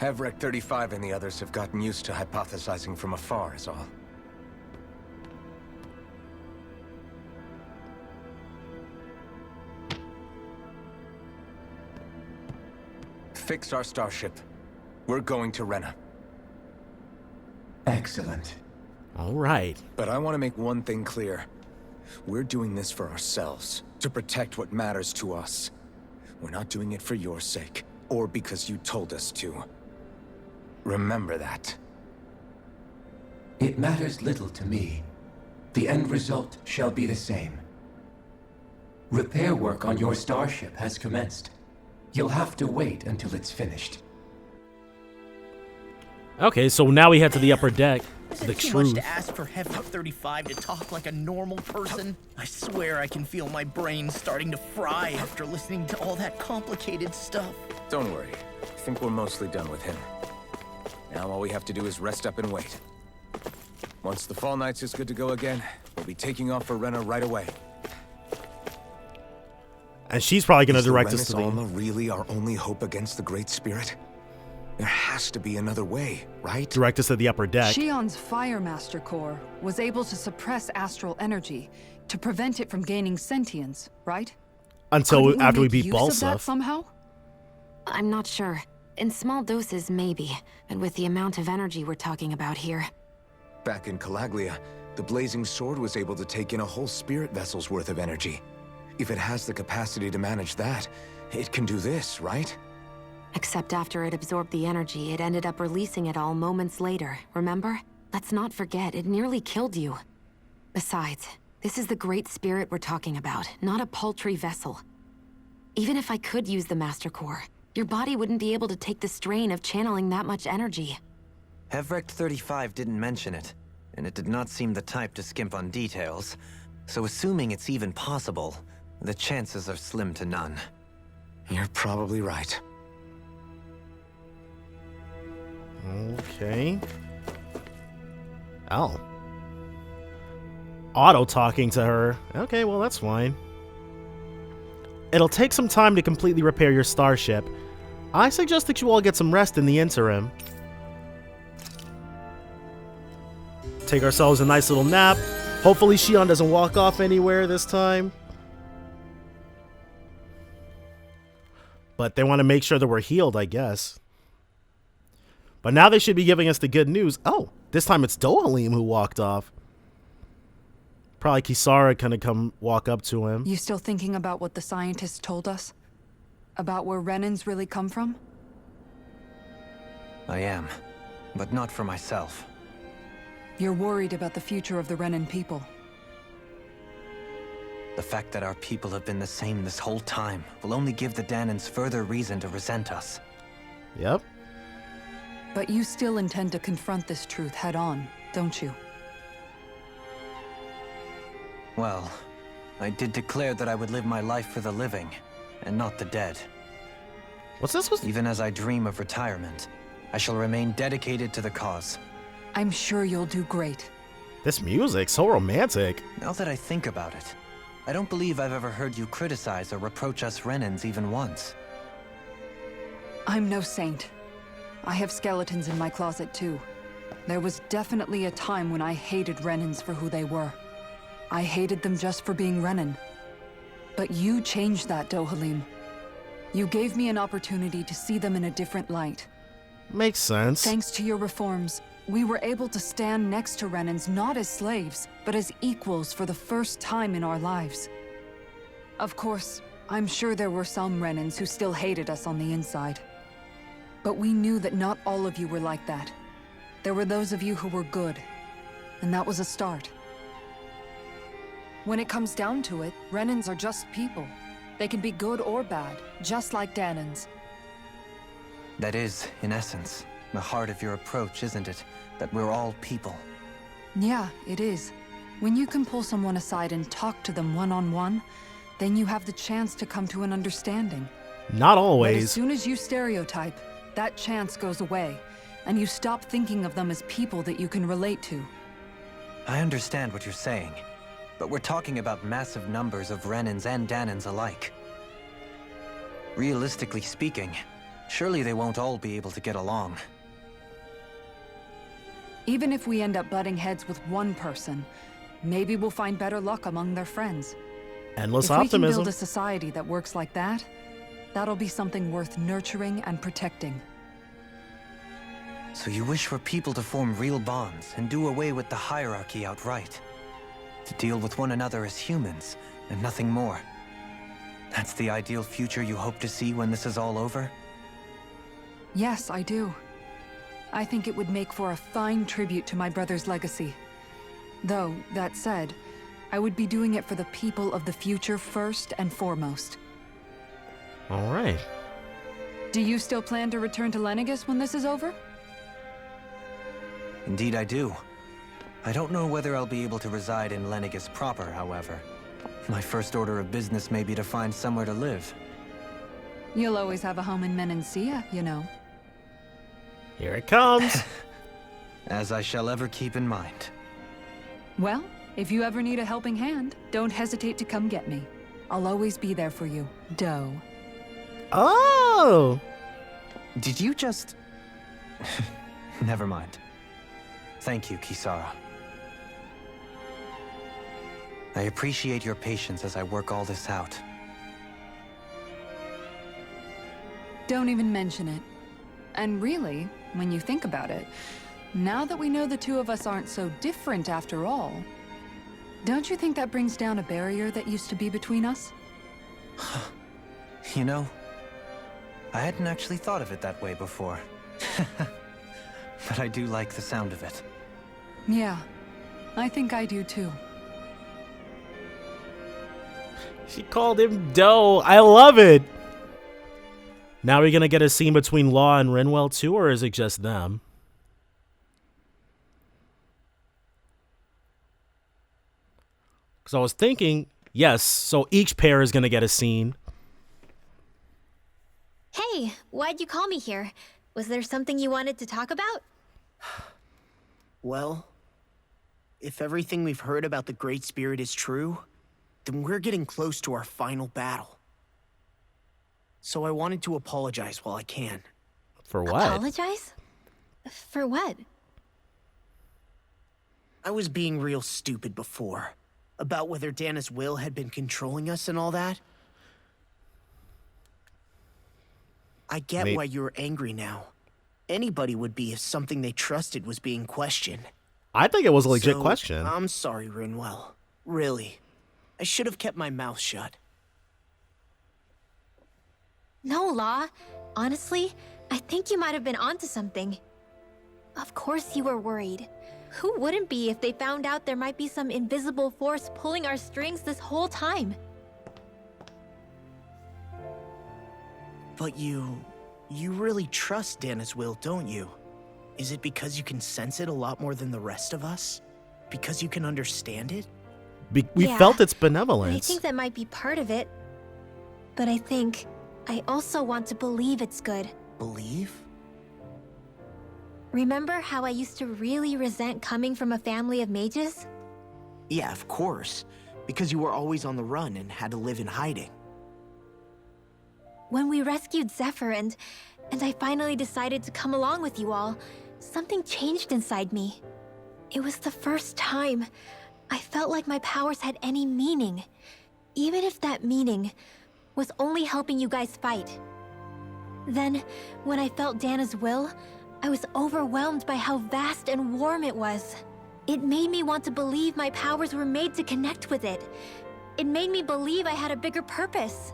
Havrek 35 and the others have gotten used to hypothesizing from afar is all. Fix our starship. We're going to Rena. Excellent. All right. But I want to make one thing clear. We're doing this for ourselves, to protect what matters to us. We're not doing it for your sake, or because you told us to. Remember that. It matters little to me. The end result shall be the same. Repair work on your starship has commenced. You'll have to wait until it's finished. Okay, so now we head to the upper deck. Is the it too truth. much to ask for Heavy 35 to talk like a normal person? I swear I can feel my brain starting to fry after listening to all that complicated stuff. Don't worry. I think we're mostly done with him. Now all we have to do is rest up and wait. Once the Fall Knights is good to go again, we'll be taking off for Rena right away. And she's probably going to direct us Is to the the... Alma really our only hope against the Great Spirit? There has to be another way, right? Direct us to the upper deck. Shion's Fire Master Core was able to suppress astral energy to prevent it from gaining sentience, right? Until after we make beat use of that Balsa. somehow? I'm not sure. In small doses, maybe. But with the amount of energy we're talking about here. Back in Calaglia, the Blazing Sword was able to take in a whole spirit vessel's worth of energy. If it has the capacity to manage that, it can do this, right? Except after it absorbed the energy, it ended up releasing it all moments later, remember? Let's not forget, it nearly killed you. Besides, this is the Great Spirit we're talking about, not a paltry vessel. Even if I could use the Master Core, your body wouldn't be able to take the strain of channeling that much energy. Hevrect 35 didn't mention it, and it did not seem the type to skimp on details, so assuming it's even possible, the chances are slim to none. You're probably right. Okay. Oh. Auto talking to her. Okay, well, that's fine. It'll take some time to completely repair your starship. I suggest that you all get some rest in the interim. Take ourselves a nice little nap. Hopefully Shion doesn't walk off anywhere this time. But they want to make sure that we're healed, I guess. But now they should be giving us the good news. Oh, this time it's Dohalim who walked off. Probably Kisara gonna walk up to him. You still thinking about what the scientists told us? About where Renans really come from? I am, but not for myself. You're worried about the future of the Renan people. The fact that our people have been the same this whole time will only give the Danans further reason to resent us. Yep. But you still intend to confront this truth head-on, don't you? Well, I did declare that I would live my life for the living, and not the dead. What's this? Even as I dream of retirement, I shall remain dedicated to the cause. I'm sure you'll do great. This music, so romantic. Now that I think about it, I don't believe I've ever heard you criticize or reproach us Renans even once. I'm no saint. I have skeletons in my closet too. There was definitely a time when I hated Renans for who they were. I hated them just for being Renan. But you changed that, Dohalim. You gave me an opportunity to see them in a different light. Makes sense. Thanks to your reforms, we were able to stand next to Renans not as slaves, but as equals for the first time in our lives. Of course, I'm sure there were some Renans who still hated us on the inside. But we knew that not all of you were like that. There were those of you who were good, and that was a start. When it comes down to it, Renans are just people. They can be good or bad, just like Danans. That is, in essence, the heart of your approach, isn't it? That we're all people. Yeah, it is. When you can pull someone aside and talk to them one-on-one, then you have the chance to come to an understanding. Not But always. as soon as you stereotype, that chance goes away, and you stop thinking of them as people that you can relate to. I understand what you're saying, but we're talking about massive numbers of Renans and Danans alike. Realistically speaking, surely they won't all be able to get along. Even if we end up butting heads with one person, maybe we'll find better luck among their friends. Endless If we can optimism. build a society that works like that, that'll be something worth nurturing and protecting. So you wish for people to form real bonds and do away with the hierarchy outright? To deal with one another as humans, and nothing more? That's the ideal future you hope to see when this is all over? Yes, I do. I think it would make for a fine tribute to my brother's legacy. Though, that said, I would be doing it for the people of the future first and foremost. All right. Do you still plan to return to Lenegis when this is over? Indeed I do. I don't know whether I'll be able to reside in Lenegis proper, however. My first order of business may be to find somewhere to live. You'll always have a home in Menancia, you know. Here it comes. As I shall ever keep in mind. Well, if you ever need a helping hand, don't hesitate to come get me. I'll always be there for you, Doe. Oh! Did you just... Never mind. Thank you, Kisara. I appreciate your patience as I work all this out. Don't even mention it. And really, when you think about it, now that we know the two of us aren't so different after all, don't you think that brings down a barrier that used to be between us? You know, I hadn't actually thought of it that way before. But I do like the sound of it. Yeah, I think I do too. She called him Doe. I love it. Now we're gonna get a scene between Law and Rinwell too, or is it just them? Because I was thinking, yes, so each pair is gonna get a scene. Hey, why'd you call me here? Was there something you wanted to talk about? Well, if everything we've heard about the Great Spirit is true, then we're getting close to our final battle. So I wanted to apologize while I can. For what? Apologize? For what? I was being real stupid before. About whether Dana's will had been controlling us and all that. I get why you're angry now. Anybody would be if something they trusted was being questioned. I think it was a legit question. I'm sorry, Rinwell. Really. I should have kept my mouth shut. No, Law. Honestly, I think you might have been onto something. Of course you were worried. Who wouldn't be if they found out there might be some invisible force pulling our strings this whole time? But you really trust Dana's will, don't you? Is it because you can sense it a lot more than the rest of us? Because you can understand it? We felt its benevolence. I think that might be part of it. But I also want to believe it's good. Believe? Remember how I used to really resent coming from a family of mages? Yeah, of course. Because you were always on the run and had to live in hiding. When we rescued Zephyr and I finally decided to come along with you all, something changed inside me. It was the first time I felt like my powers had any meaning, even if that meaning was only helping you guys fight. Then, when I felt Dana's will, I was overwhelmed by how vast and warm it was. It made me want to believe my powers were made to connect with it. It made me believe I had a bigger purpose.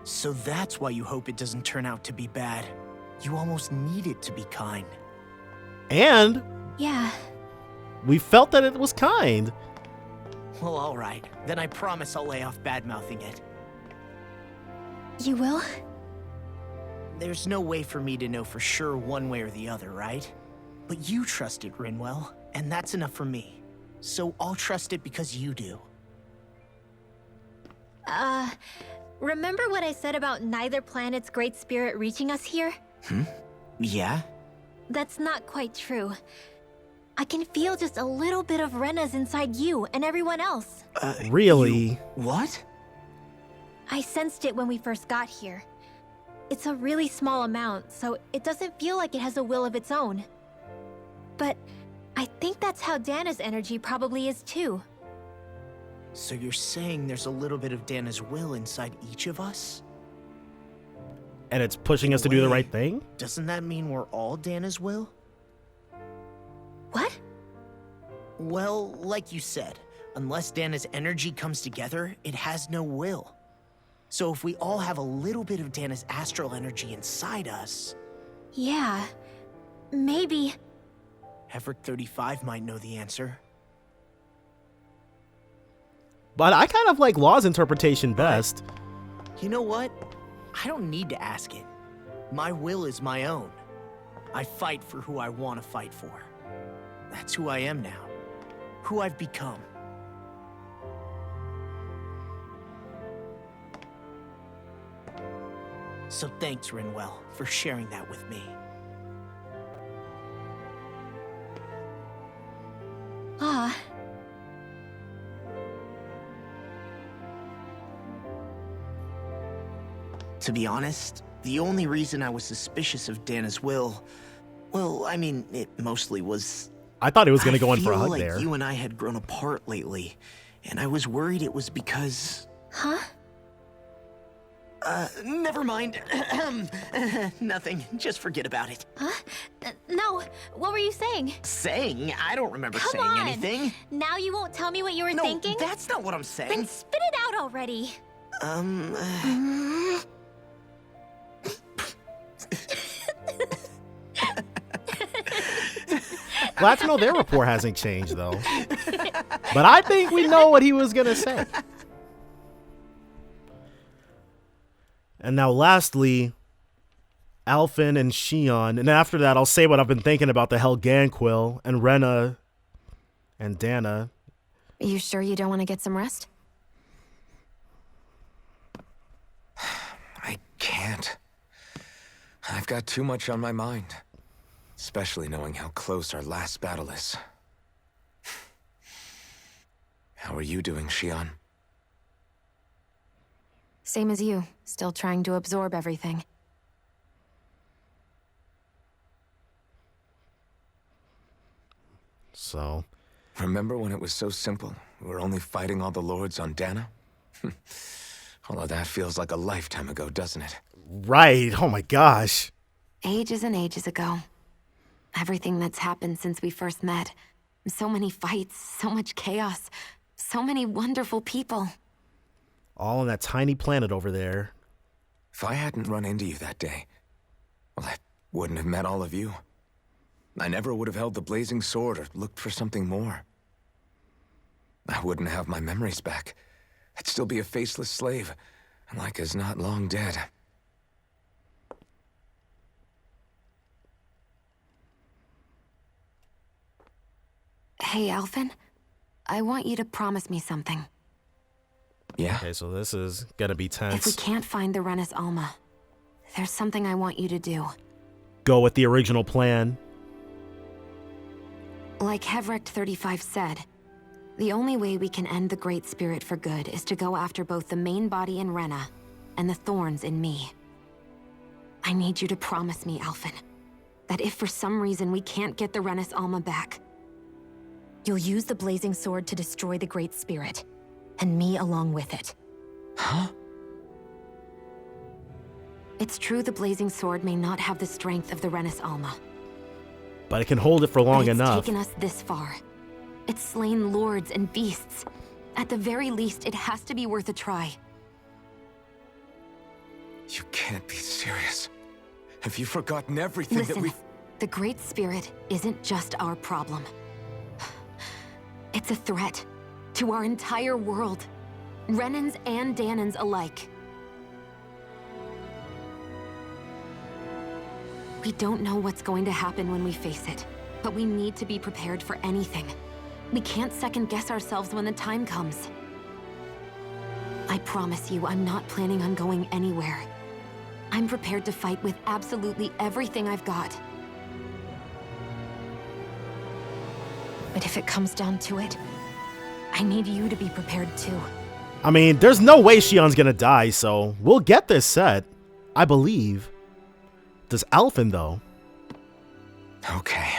So that's why you hope it doesn't turn out to be bad. You almost need it to be kind. And yeah, we felt that it was kind. Well, alright. Then I promise I'll lay off bad-mouthing it. You will? There's no way for me to know for sure one way or the other, right? But you trust it, Rinwell, and that's enough for me. So I'll trust it because you do. Remember what I said about neither planet's great spirit reaching us here? Yeah? That's not quite true. I can feel just a little bit of Rena's inside you and everyone else. Really? What? I sensed it when we first got here. It's a really small amount, so it doesn't feel like it has a will of its own. But I think that's how Dana's energy probably is too. So you're saying there's a little bit of Dana's will inside each of us? And it's pushing us to do the right thing? Doesn't that mean we're all Dana's will? What? Well, like you said, unless Dana's energy comes together, it has no will. So if we all have a little bit of Dana's astral energy inside us... Yeah, maybe... Hefric 35 might know the answer. But I kind of like Law's interpretation best. You know what? I don't need to ask it. My will is my own. I fight for who I want to fight for. That's who I am now. Who I've become. So thanks, Rinwell, for sharing that with me. Ah. To be honest, the only reason I was suspicious of Dana's will, well, I mean, it mostly was... I thought he was going to go in for a I hug feel like there. you and I had grown apart lately, and I was worried it was because... Huh? Never mind. Nothing. Just forget about it. Huh? No. What were you saying? Saying? I don't remember Come saying on. anything. Now you won't tell me what you were No, thinking? that's not what I'm saying. Then spit it out already. Glad to know their rapport hasn't changed, though. But I think we know what he was going to say. And now lastly, Alphen and Xion. And after that, I'll say what I've been thinking about the Helganquil and Rena and Dana. Are you sure you don't want to get some rest? I can't. I've got too much on my mind. Especially knowing how close our last battle is. How are you doing, Xion? Same as you. Still trying to absorb everything. So... Remember when it was so simple? We were only fighting all the lords on Dana? All of that feels like a lifetime ago, doesn't it? Right. Oh my gosh. Ages and ages ago. Everything that's happened since we first met. So many fights, so much chaos, so many wonderful people. All on that tiny planet over there. If I hadn't run into you that day, well, I wouldn't have met all of you. I never would have held the blazing sword or looked for something more. I wouldn't have my memories back. I'd still be a faceless slave, like as not long dead. Hey, Alphen. I want you to promise me something. Yeah? Okay, so this is gonna be tense. If we can't find the Rena's Alma, there's something I want you to do. Go with the original plan. Like Hevrect 35 said, the only way we can end the Great Spirit for good is to go after both the main body in Rena and the thorns in me. I need you to promise me, Alphen, that if for some reason we can't get the Rena's Alma back, you'll use the blazing sword to destroy the Great Spirit, and me along with it. Huh? It's true the blazing sword may not have the strength of the Rena's Alma. But it can hold it for long But enough. It's taken us this far. It's slain lords and beasts. At the very least, it has to be worth a try. You can't be serious. Have you forgotten everything Listen, that we... the Great Spirit isn't just our problem. It's a threat to our entire world. Renans and Danans alike. We don't know what's going to happen when we face it, but we need to be prepared for anything. We can't second-guess ourselves when the time comes. I promise you, I'm not planning on going anywhere. I'm prepared to fight with absolutely everything I've got. But if it comes down to it, I need you to be prepared too. I mean, there's no way Xion's gonna die, so we'll get this set. I believe. Does Alphen, though? Okay.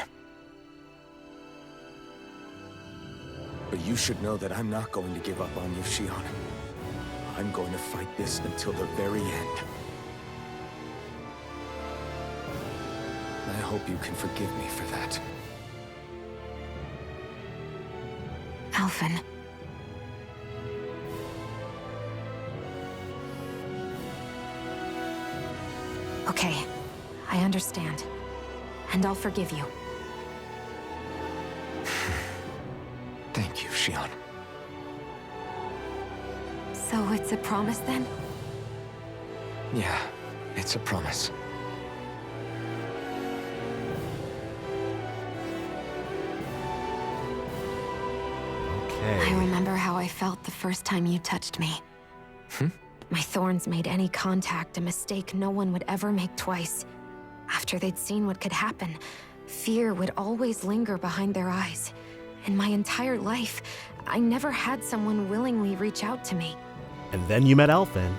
But you should know that I'm not going to give up on you, Xion. I'm going to fight this until the very end. I hope you can forgive me for that. Alphen. Okay, I understand. And I'll forgive you. Thank you, Xion. So it's a promise then? Yeah, it's a promise. I remember how I felt the first time you touched me. My thorns made any contact a mistake no one would ever make twice. After they'd seen what could happen, fear would always linger behind their eyes. In my entire life, I never had someone willingly reach out to me. And then you met Alphen.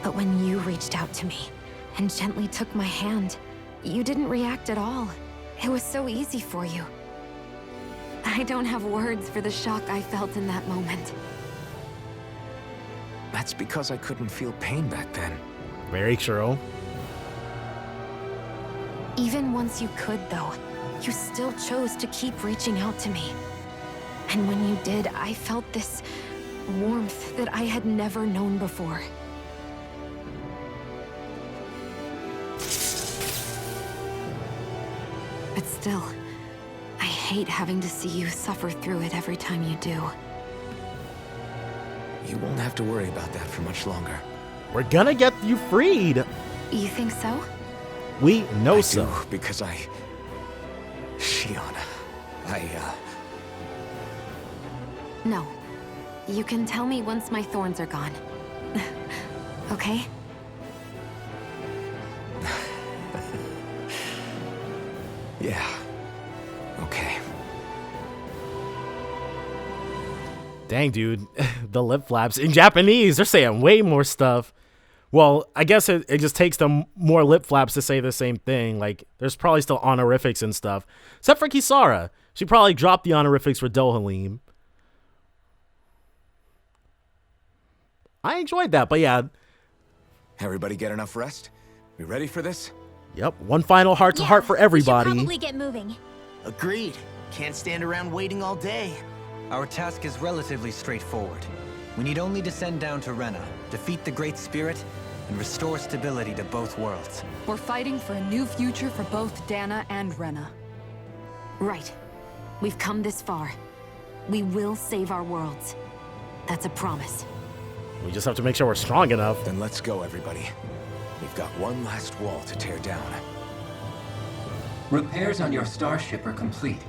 But when you reached out to me and gently took my hand, you didn't react at all. It was so easy for you. I don't have words for the shock I felt in that moment. That's because I couldn't feel pain back then. Very true. Even once you could, though, you still chose to keep reaching out to me. And when you did, I felt this warmth that I had never known before. But still, I hate having to see you suffer through it every time you do. You won't have to worry about that for much longer. We're gonna get you freed. You think so? We know I so. do, because Shion, No. You can tell me once my thorns are gone. Okay? Yeah. Okay. Dang, dude. The lip flaps. In Japanese, they're saying way more stuff. Well, I guess it just takes them more lip flaps to say the same thing. Like, there's probably still honorifics and stuff. Except for Kisara. She probably dropped the honorifics for Dohalim. I enjoyed that, but yeah. Everybody get enough rest? We ready for this? Yep, one final heart-to-heart for everybody. We should probably get moving. Agreed. Can't stand around waiting all day. Our task is relatively straightforward. We need only descend down to Rena, defeat the Great Spirit, and restore stability to both worlds. We're fighting for a new future for both Dana and Rena. Right. We've come this far. We will save our worlds. That's a promise. We just have to make sure we're strong enough. Then let's go, everybody. We've got one last wall to tear down. Repairs on your starship are complete.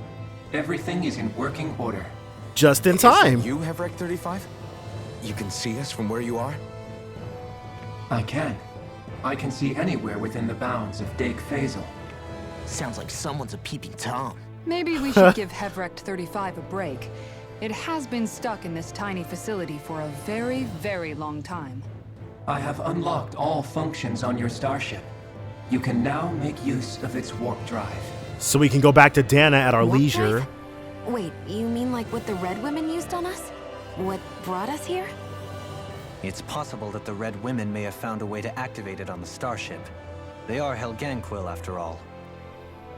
Everything is in working order. Just in time. You have Rec 35? You can see us from where you are? I can. I can see anywhere within the bounds of Dake Faisal. Sounds like someone's a peeping Tom. Maybe we should give Hevrect 35 a break. It has been stuck in this tiny facility for a very, very long time. I have unlocked all functions on your starship. You can now make use of its warp drive. So we can go back to Dana at our Warp leisure. drive? Wait, you mean like what the Red Women used on us? What brought us here? It's possible that the Red Women may have found a way to activate it on the starship. They are Helganquil, after all.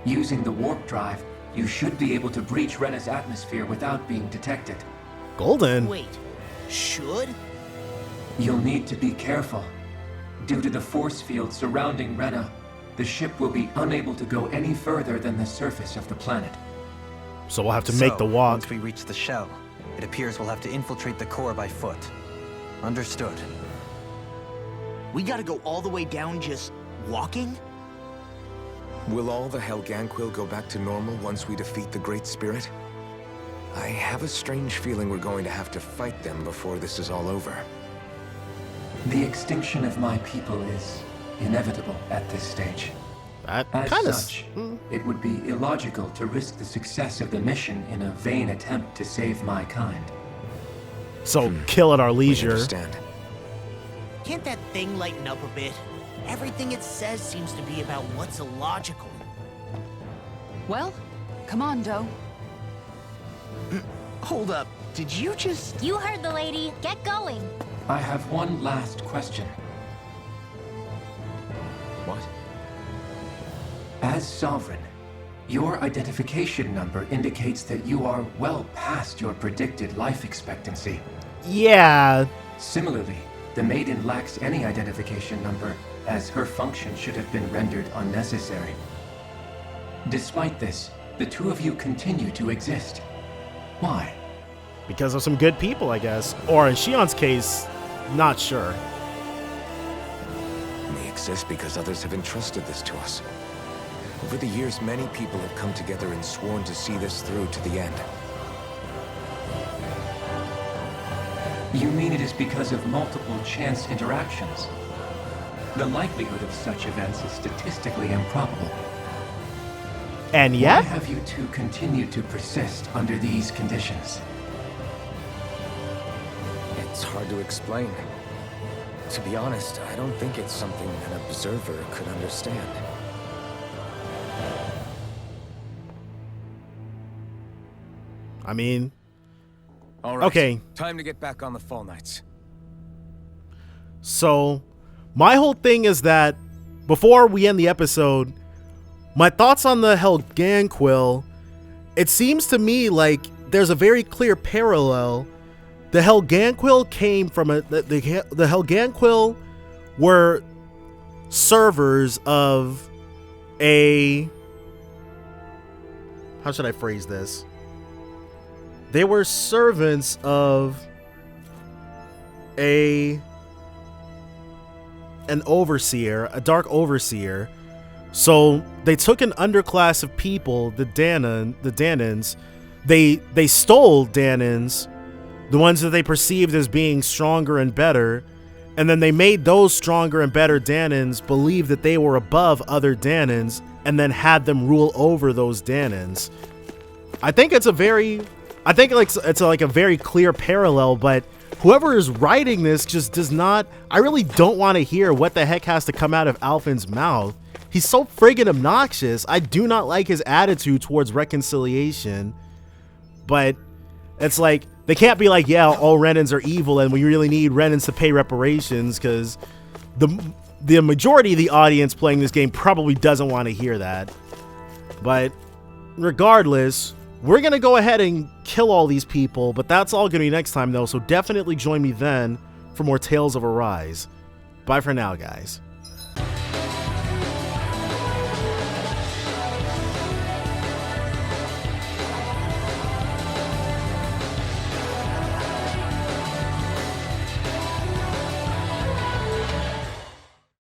Using the warp drive, you should be able to breach Rena's atmosphere without being detected. Golden. Wait, should? You'll need to be careful. Due to the force field surrounding Rena, the ship will be unable to go any further than the surface of the planet. So we'll have to make the walk. Once we reach the shell, it appears we'll have to infiltrate the core by foot. Understood. We gotta go all the way down just walking? Will all the Helganquil go back to normal once we defeat the Great Spirit? I have a strange feeling we're going to have to fight them before this is all over. The extinction of my people is inevitable at this stage. That As kind of. such, it would be illogical to risk the success of the mission in a vain attempt to save my kind. So kill at our leisure. Understand. Can't that thing lighten up a bit? Everything it says seems to be about what's illogical. Well, come on, Doe. Hold up, did you just... You heard the lady. Get going. I have one last question. What? As Sovereign, your identification number indicates that you are well past your predicted life expectancy. Yeah. Similarly, the Maiden lacks any identification number, as her function should have been rendered unnecessary. Despite this, the two of you continue to exist. Why? Because of some good people, I guess. Or in Shion's case, not sure. We exist because others have entrusted this to us. Over the years, many people have come together and sworn to see this through to the end. You mean it is because of multiple chance interactions? The likelihood of such events is statistically improbable. And yet? Why have you two continued to persist under these conditions? It's hard to explain. To be honest, I don't think it's something an observer could understand. I mean... All right. Okay. Time to get back on the Fall Knights. So, my whole thing is that, before we end the episode, my thoughts on the Helganquil, it seems to me like there's a very clear parallel. The Helganquil came from the Helganquil were servers of a... How should I phrase this? They were servants of an overseer, a dark overseer. So they took an underclass of people, the Danans. They stole Danans, the ones that they perceived as being stronger and better, and then they made those stronger and better Danans believe that they were above other Danans, and then had them rule over those Danans. I think it's a very clear parallel, but whoever is writing this just does not... I really don't want to hear what the heck has to come out of Alphen's mouth. He's so friggin' obnoxious. I do not like his attitude towards reconciliation. But it's like, they can't be like, yeah, all Renans are evil and we really need Renans to pay reparations, because the majority of the audience playing this game probably doesn't want to hear that. But regardless... We're going to go ahead and kill all these people, but that's all going to be next time, though, so definitely join me then for more Tales of Arise. Bye for now, guys.